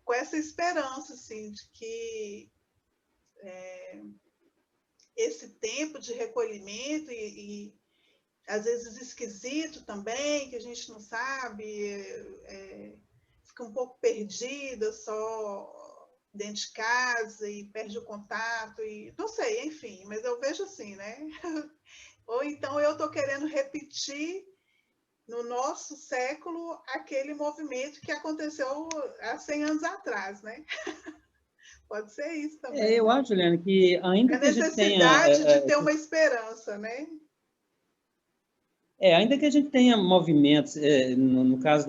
com essa esperança assim, de que esse tempo de recolhimento e às vezes esquisito também, que a gente não sabe, fica um pouco perdida só dentro de casa e perde o contato, e não sei, enfim, mas eu vejo assim, né? Ou então eu estou querendo repetir no nosso século aquele movimento que aconteceu há 100 anos atrás, né? Pode ser isso também. Eu acho, Juliana, que ainda a que a gente tenha... necessidade de ter uma esperança, né? Ainda que a gente tenha movimentos, no caso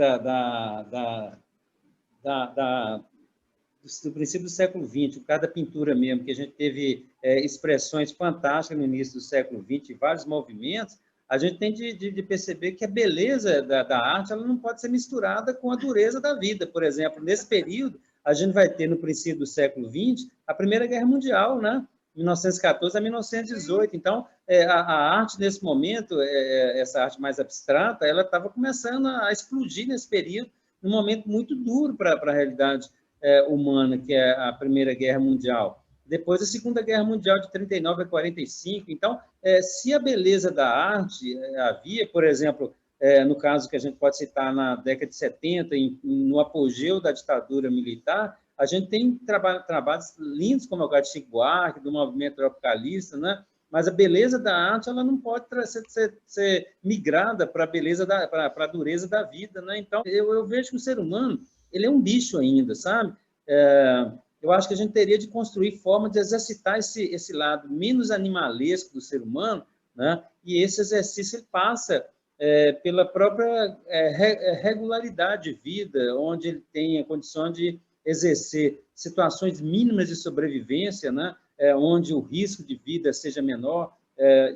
do princípio do século XX, o caso da pintura mesmo, que a gente teve expressões fantásticas no início do século XX, vários movimentos, a gente tem de perceber que a beleza da arte ela não pode ser misturada com a dureza da vida. Por exemplo, nesse período, a gente vai ter, no princípio do século XX, a Primeira Guerra Mundial, né? 1914 a 1918. Então, a arte, nesse momento, essa arte mais abstrata, ela estava começando a explodir nesse período, num momento muito duro para a realidade humana, que é a Primeira Guerra Mundial. Depois, a Segunda Guerra Mundial, de 39 a 45. Então, se a beleza da arte havia, por exemplo, no caso que a gente pode citar na década de 70, no apogeu da ditadura militar, a gente tem trabalhos lindos, como o Chico Chico Buarque, do movimento tropicalista, né? Mas a beleza da arte ela não pode ser migrada para a beleza, para a dureza da vida, né? Então, eu vejo que o ser humano ele é um bicho ainda, sabe? Eu acho que a gente teria de construir forma de exercitar esse lado menos animalesco do ser humano, né? E esse exercício ele passa pela própria regularidade de vida, onde ele tem a condição de exercer situações mínimas de sobrevivência, né? Onde o risco de vida seja menor,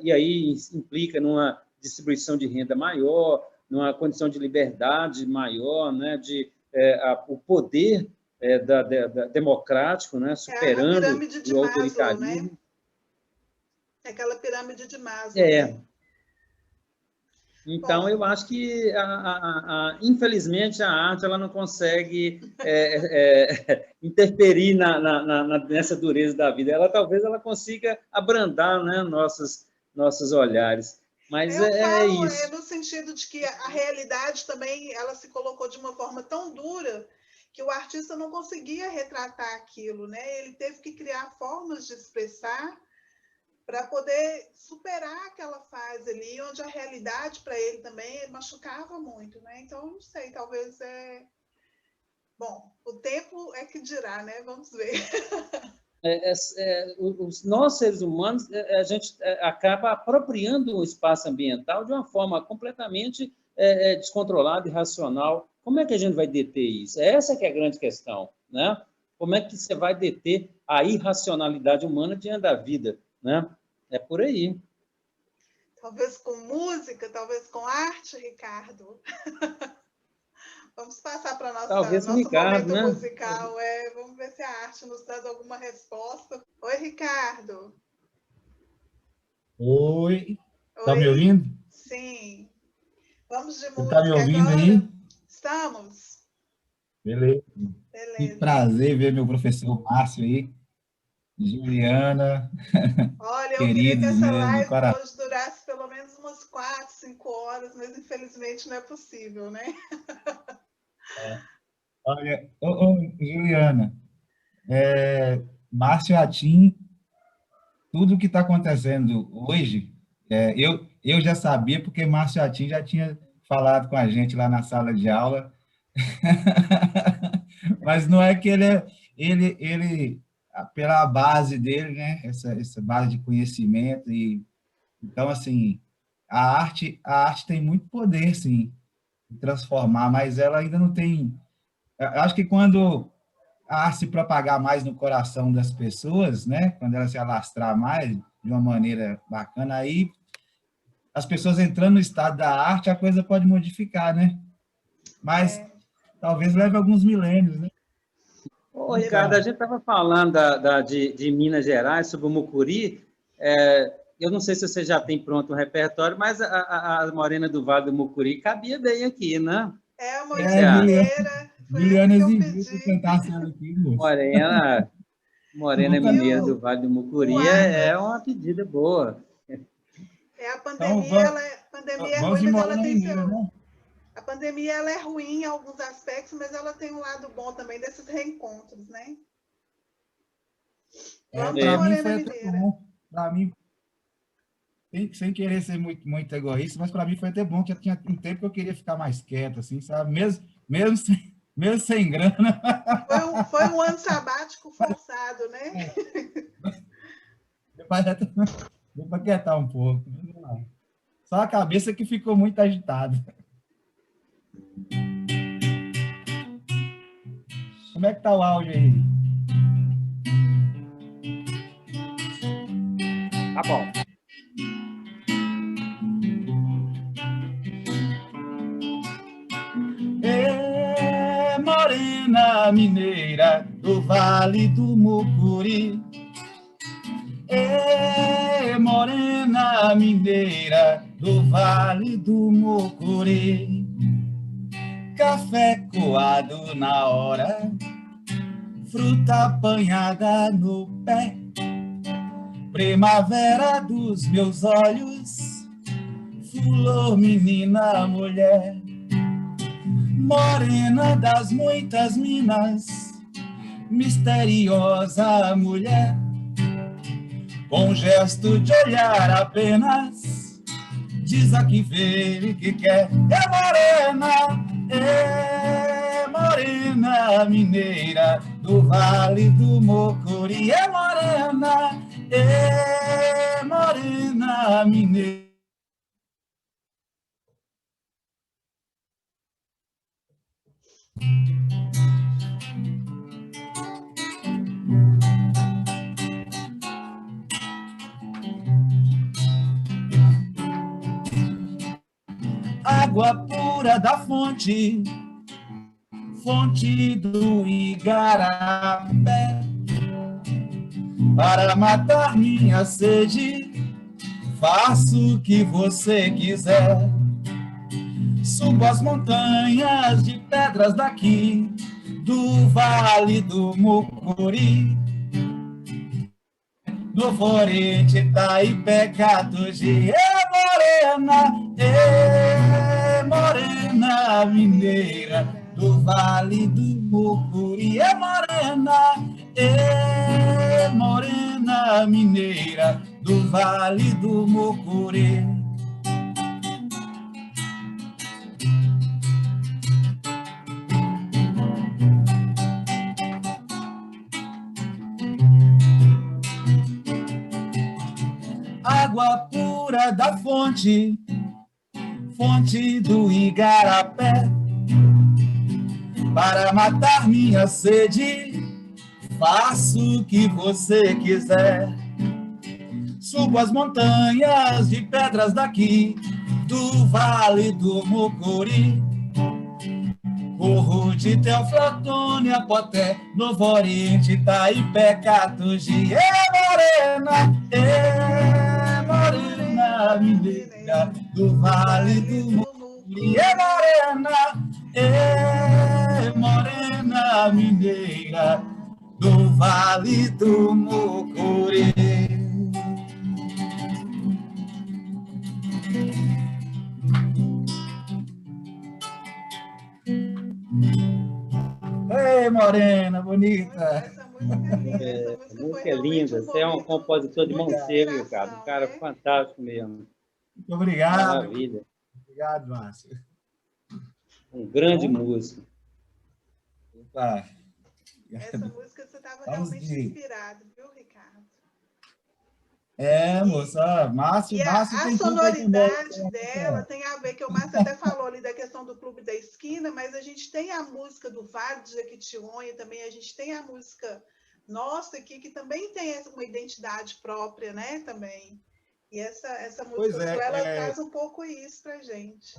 e aí implica numa distribuição de renda maior, numa condição de liberdade maior, né? O poder democrático, né? Superando a pirâmide de o Maslow, autoritarismo. né? Aquela pirâmide de Maslow. Né? Então, eu acho que, infelizmente, a arte ela não consegue interferir nessa dureza da vida. Talvez ela consiga abrandar, né, nossos olhares. Mas eu falo isso. No sentido de que a realidade também ela se colocou de uma forma tão dura que o artista não conseguia retratar aquilo, né? Ele teve que criar formas de expressar para poder superar aquela fase ali, onde a realidade para ele também machucava muito, né? Então, não sei, talvez Bom, o tempo é que dirá, né? Vamos ver. Nós, seres humanos, a gente acaba apropriando o espaço ambiental de uma forma completamente descontrolada e irracional. Como é que a gente vai deter isso? Essa que é a grande questão, né? Como é que você vai deter a irracionalidade humana diante da vida, né? É por aí. Talvez com música, talvez com arte, Ricardo. Vamos passar para nosso Ricardo, momento né? musical. Vamos ver se a arte nos traz alguma resposta. Oi, Ricardo. Oi. Tá me Oi. ouvindo? Sim. Vamos de Você música tá me ouvindo agora? aí? Estamos? Beleza. Que Beleza. prazer ver meu professor Márcio aí, Juliana, Olha, eu queria que queridos essa mesmo, do live coração. hoje durasse pelo menos umas 4, 5 horas, mas infelizmente não é possível, né? Olha, Juliana, Márcio Atim, tudo que está acontecendo hoje, eu já sabia, porque Márcio Atim já tinha falado com a gente lá na sala de aula, mas não é que ele pela base dele, né, essa base de conhecimento, e então, assim, a arte tem muito poder, sim, de transformar, mas ela ainda não tem... Eu acho que quando a arte se propagar mais no coração das pessoas, né, quando ela se alastrar mais, de uma maneira bacana, aí as pessoas entrando no estado da arte, a coisa pode modificar, né? Mas talvez leve alguns milênios, né? Ô, Ricardo, a gente estava falando de Minas Gerais, sobre o mucuri. Eu não sei se você já tem pronto um repertório, mas a Morena do Vale do Mucuri cabia bem aqui, né? É a O que você Morena acha? Mineira, foi Juliana essa que eu exigiu que eu pedi. cantasse ela aqui, moço. Eu Morena vou cantar. Mineira do Vale do O Mucuri é Atlas, uma pedida boa. a Então, pandemia, pandemia é vamos ruim, de mas ela Morena tem Mineira, seu... né? A pandemia ela é ruim em alguns aspectos, mas ela tem um lado bom também desses reencontros, né? Vamos de Para mim Morena foi até Mineira. bom. Para mim, sem querer ser muito egoísta, mas para mim foi até bom, que eu tinha um tempo que eu queria ficar mais quieto, assim, sabe? Mesmo sem grana. Foi um ano sabático forçado, né? Deu para quietar um pouco. Só a cabeça que ficou muito agitada. Como é que tá o áudio aí? Tá bom. Morena mineira do Vale do Mucuri. Morena mineira do Vale do Mucuri. Café coado na hora, fruta apanhada no pé, primavera dos meus olhos, flor, menina, mulher, morena das muitas minas, misteriosa mulher, com gesto de olhar apenas, diz a que veio e que quer. Morena mineira do Vale do Mucuri. Morena mineira. Água pura da fonte, fonte do Igarapé, para matar minha sede, faço o que você quiser. Subo as montanhas de pedras daqui, do Vale do Mucuri, do Forente, Itaipé, Catugi. Morena mineira do Vale do Mucuri. Morena mineira do Vale do Mucuri. Água pura da fonte, fonte do Igarapé, para matar minha sede, faço o que você quiser. Subo as montanhas de pedras daqui, do Vale do Mucuri, corro de Teoflotone, Poté, Novo Oriente, Itaipé, Catugi. Morena, mineira, do Vale do Mucuri. Morena, mineira, do Vale do Mucuri. Ei, morena, bonita. Essa música é linda. Essa música é linda. Você é um compositor de mão cheia, Ricardo. Um cara fantástico mesmo. Muito obrigado. Maravilha. Obrigado, Márcio. Um grande músico. Opa. Essa música você estava realmente inspirado, viu, Ricardo? Moça, Márcio E Márcio a tem sonoridade dela tem a ver, que o Márcio até falou ali da questão do Clube da Esquina, mas a gente tem a música do Vale de Jequitinhonha, também a gente tem a música nossa aqui, que também tem uma identidade própria, né, também. E essa música sua, ela traz um pouco isso pra gente.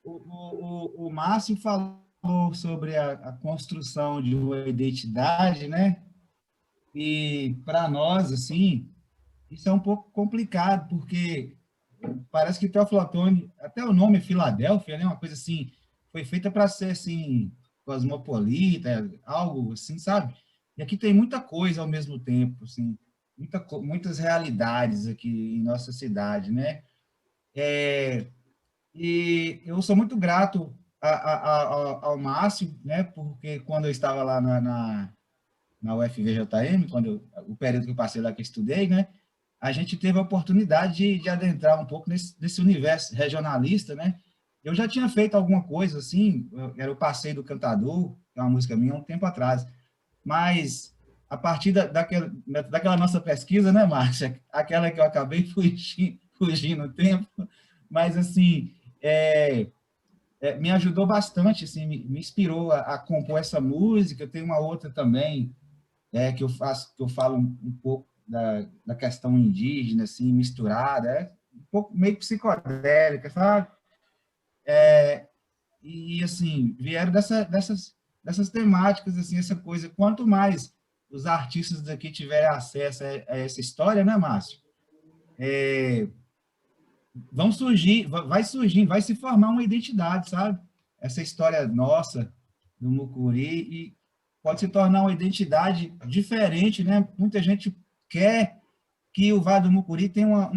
O Márcio falou sobre a construção de uma identidade, né? E para nós, assim, isso é um pouco complicado, porque parece que Teoflotone, até o nome Filadélfia, né, uma coisa assim, foi feita para ser assim, cosmopolita, algo assim, sabe? E aqui tem muita coisa ao mesmo tempo, assim, muitas realidades aqui em nossa cidade, né? E eu sou muito grato ao Márcio, né? Porque quando eu estava lá na UFVJM, o período que eu passei lá que eu estudei, né? A gente teve a oportunidade de adentrar um pouco nesse universo regionalista, né? Eu já tinha feito alguma coisa assim, era o Passeio do Cantador, que é uma música minha, há um tempo atrás, mas a partir daquela nossa pesquisa, né, Márcia? Aquela que eu acabei fugindo o tempo, mas assim, me ajudou bastante, assim, me inspirou a compor essa música. Tem uma outra também, que eu falo um pouco da questão indígena, assim, misturada, um pouco meio psicodélica, sabe? E, assim, vieram dessas temáticas, assim, essa coisa. Quanto mais os artistas daqui tiverem acesso a essa história, né, Márcio? Vai se formar uma identidade, sabe? Essa história nossa do Mucuri, e pode se tornar uma identidade diferente, né? Muita gente quer que o Vale do Mucuri tenha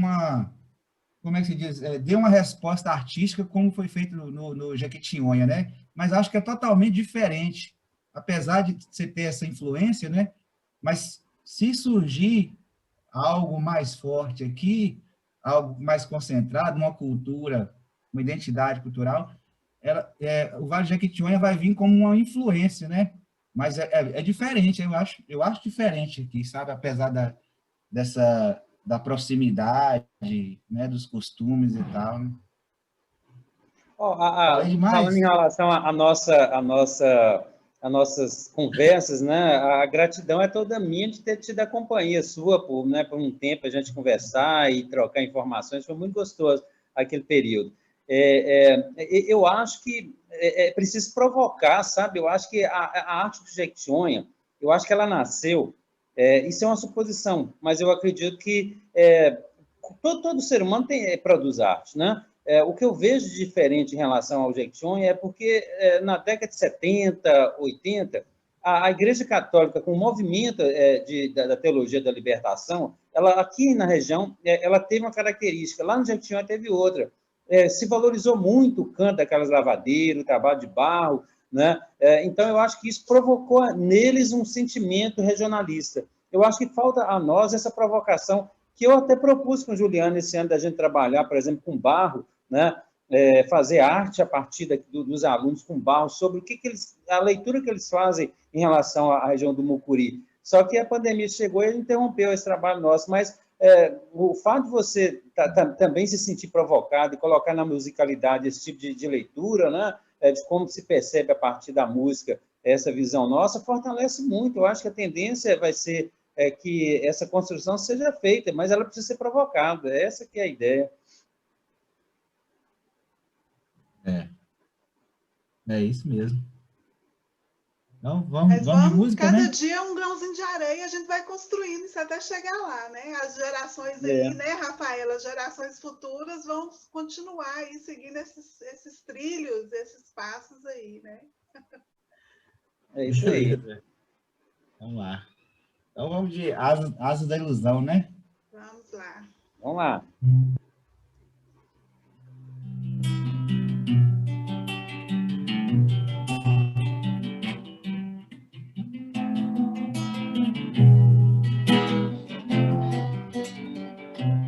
como é que se diz? Dê uma resposta artística como foi feito no Jequitinhonha, né? Mas acho que é totalmente diferente, apesar de você ter essa influência, né? Mas se surgir algo mais forte aqui, algo mais concentrado, uma cultura, uma identidade cultural, o Vale do Jequitinhonha vai vir como uma influência, né? Mas é diferente, eu acho diferente aqui, sabe? Apesar da proximidade, né? Dos costumes e tal, né? Falando em relação à nossas conversas, né? A gratidão é toda minha de ter tido a companhia sua por um tempo a gente conversar e trocar informações. Foi muito gostoso aquele período. Eu acho que é preciso provocar, sabe? Eu acho que a arte do Jequitinhonha, eu acho que ela nasceu, isso é uma suposição, mas eu acredito que todo ser humano produz arte, né? O que eu vejo de diferente em relação ao Jequitinhonha é porque, na década de 70, 80, a Igreja Católica, com o movimento da teologia da libertação, ela, aqui na região, ela teve uma característica, lá no Jequitinhonha teve outra. Se valorizou muito o canto daquelas lavadeiras, o trabalho de barro, né? Então, eu acho que isso provocou neles um sentimento regionalista. Eu acho que falta a nós essa provocação que eu até propus com o Juliano esse ano da gente trabalhar, por exemplo, com barro, né? Fazer arte a partir dos alunos com barro, sobre o que a leitura que eles fazem em relação à região do Mucuri. Só que a pandemia chegou e interrompeu esse trabalho nosso, mas o fato de você também se sentir provocado e colocar na musicalidade esse tipo de leitura, né? De como se percebe a partir da música essa visão nossa, fortalece muito. Eu acho que a tendência vai ser que essa construção seja feita, mas ela precisa ser provocada. Essa que é a ideia. É isso mesmo. Então, vamos de música, cada né? dia um grãozinho de areia, a gente vai construindo isso até chegar lá, né? As gerações aí, né, Rafaela? As gerações futuras vão continuar aí seguindo esses trilhos, esses passos aí, né? É isso aí. Vamos lá. Então, vamos de Asas da Ilusão, né? Vamos lá. Vamos lá.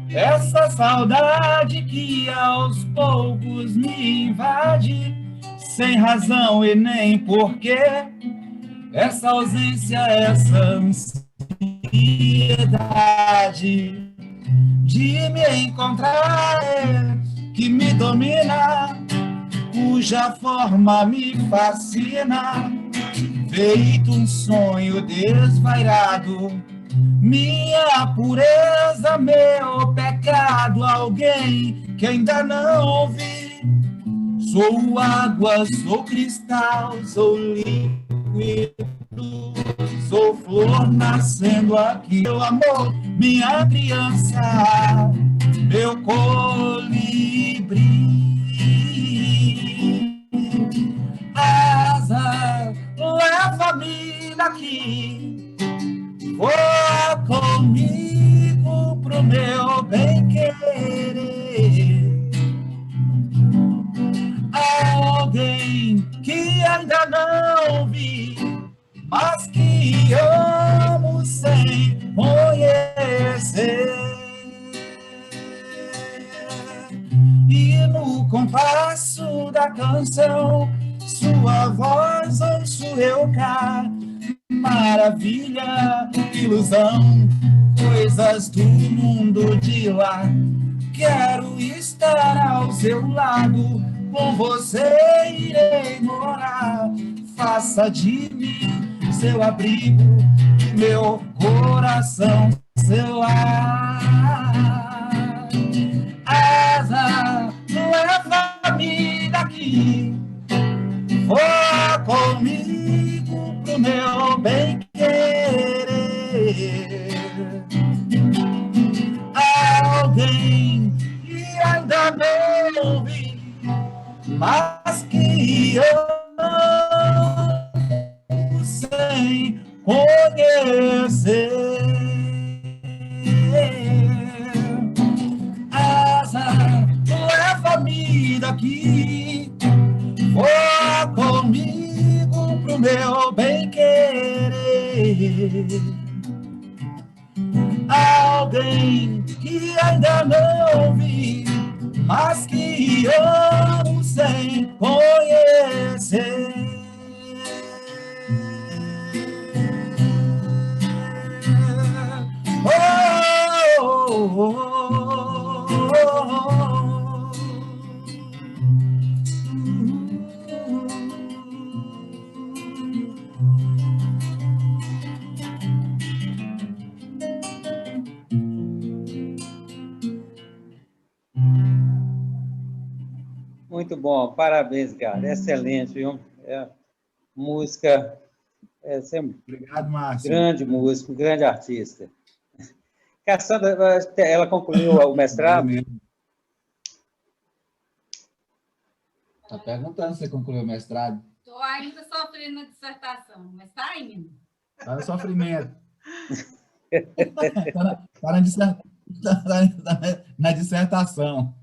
Essa saudade que aos poucos me invade, sem razão e nem porquê, essa ausência, essa ansiedade de me encontrar, que me domina, cuja forma me fascina, feito um sonho desvairado. Minha pureza, meu pecado, alguém que ainda não vi. Sou água, sou cristal, sou líquido, sou flor nascendo aqui. Meu amor, minha criança, meu colibri. Asa, leva-me daqui. Voa comigo pro meu bem-querer. Alguém que ainda não vi, mas que amo sem conhecer. E no compasso da canção, sua voz ouço eu cá. Maravilha, ilusão, coisas do mundo de lá. Quero estar ao seu lado, com você irei morar. Faça de mim seu abrigo, meu coração seu lar. Asa, leva-me daqui, voa comigo pro meu bem-querer. Alguém que ainda não vi, mas que eu amo sem conhecer. Asa, leva-me daqui, voa comigo pro meu bem-querer. Alguém que ainda não vi, mas que amo sem conhecer. Oh, oh, oh, oh, oh. Muito bom, parabéns, cara. Excelente, viu? Música, Obrigado, Márcio. Grande músico, grande artista. Cassandra, ela concluiu o mestrado? Está perguntando se você concluiu o mestrado. Estou ainda sofrendo na dissertação, mas está indo. Está no sofrimento. Na dissertação.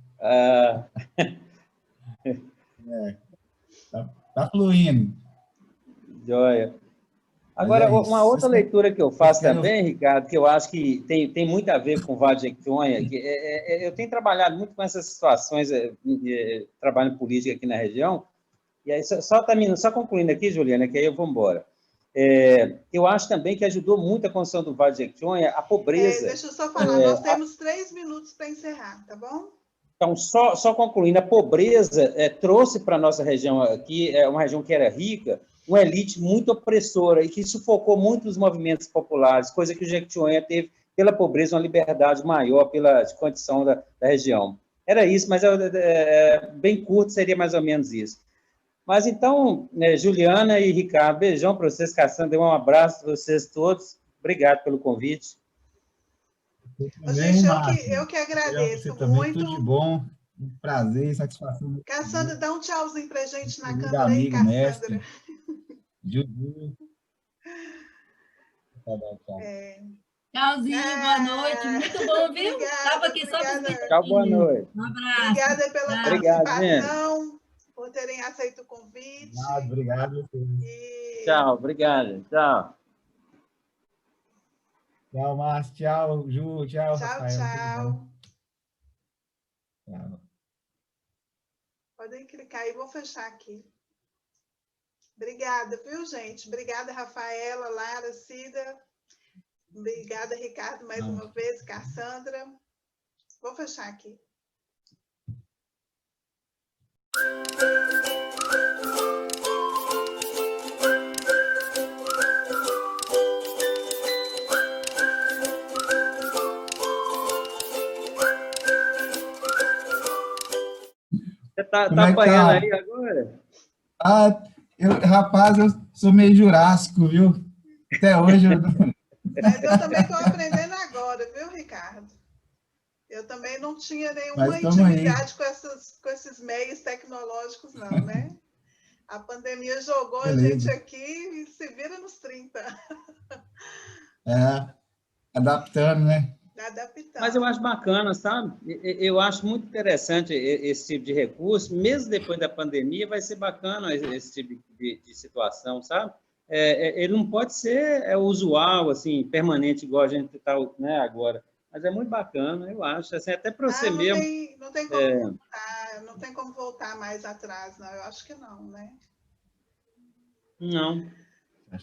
Tá fluindo. Joia. Agora, Mas é uma isso. outra leitura que eu faço querem também, Ricardo, que eu acho que tem muito a ver com o Vale de Jequitinhonha, que eu tenho trabalhado muito com essas situações, trabalho político aqui na região, e aí, só concluindo aqui, Juliana, que aí eu vou embora. Eu acho também que ajudou muito a construção do Vale de Jequitinhonha a pobreza. Deixa eu só falar, nós temos 3 minutos para encerrar, tá bom? Então, só concluindo, a pobreza trouxe para a nossa região aqui, uma região que era rica, uma elite muito opressora e que sufocou muito os movimentos populares, coisa que o Jequitinhonha teve, pela pobreza, uma liberdade maior pela condição da região. Era isso, mas bem curto seria mais ou menos isso. Mas então, Juliana e Ricardo, beijão para vocês, Cassandra, um abraço para vocês todos. Obrigado pelo convite. Também, gente, eu que agradeço você também, muito. tudo de bom. Um prazer e satisfação. Cassandra, dá um tchauzinho pra gente na Querido câmera aí, amigo, Cassandra. mestre, Juju. Tchau. Tchauzinho, boa noite. Muito bom, viu? Estava aqui só para Tchau, boa noite. Um abraço. Obrigada pela participação, por terem aceito o convite. Obrigado. Tchau, obrigado. Tchau. Tchau, Márcio. Tchau, Ju. Tchau, Rafael. Tchau. Podem clicar aí, vou fechar aqui. Obrigada, viu, gente? Obrigada, Rafaela, Lara, Cida. Obrigada, Ricardo, mais uma vez, Cassandra. Vou fechar aqui. Você está apanhando aí agora? Rapaz, eu sou meio jurássico, viu? Até hoje eu não... Mas eu também estou aprendendo agora, viu, Ricardo? Eu também não tinha nenhuma intimidade com esses meios tecnológicos, não, né? A pandemia jogou a gente aqui e se vira nos 30. Adaptando, né? Adaptando. Mas eu acho bacana, sabe? Eu acho muito interessante esse tipo de recurso, mesmo depois da pandemia, vai ser bacana esse tipo de situação, sabe? Ele não pode ser usual, assim, permanente, igual a gente está, né, agora. Mas é muito bacana, eu acho. Assim, até para você mesmo. Não tem como voltar, não tem como voltar mais atrás, não. Eu acho que não, né? Não.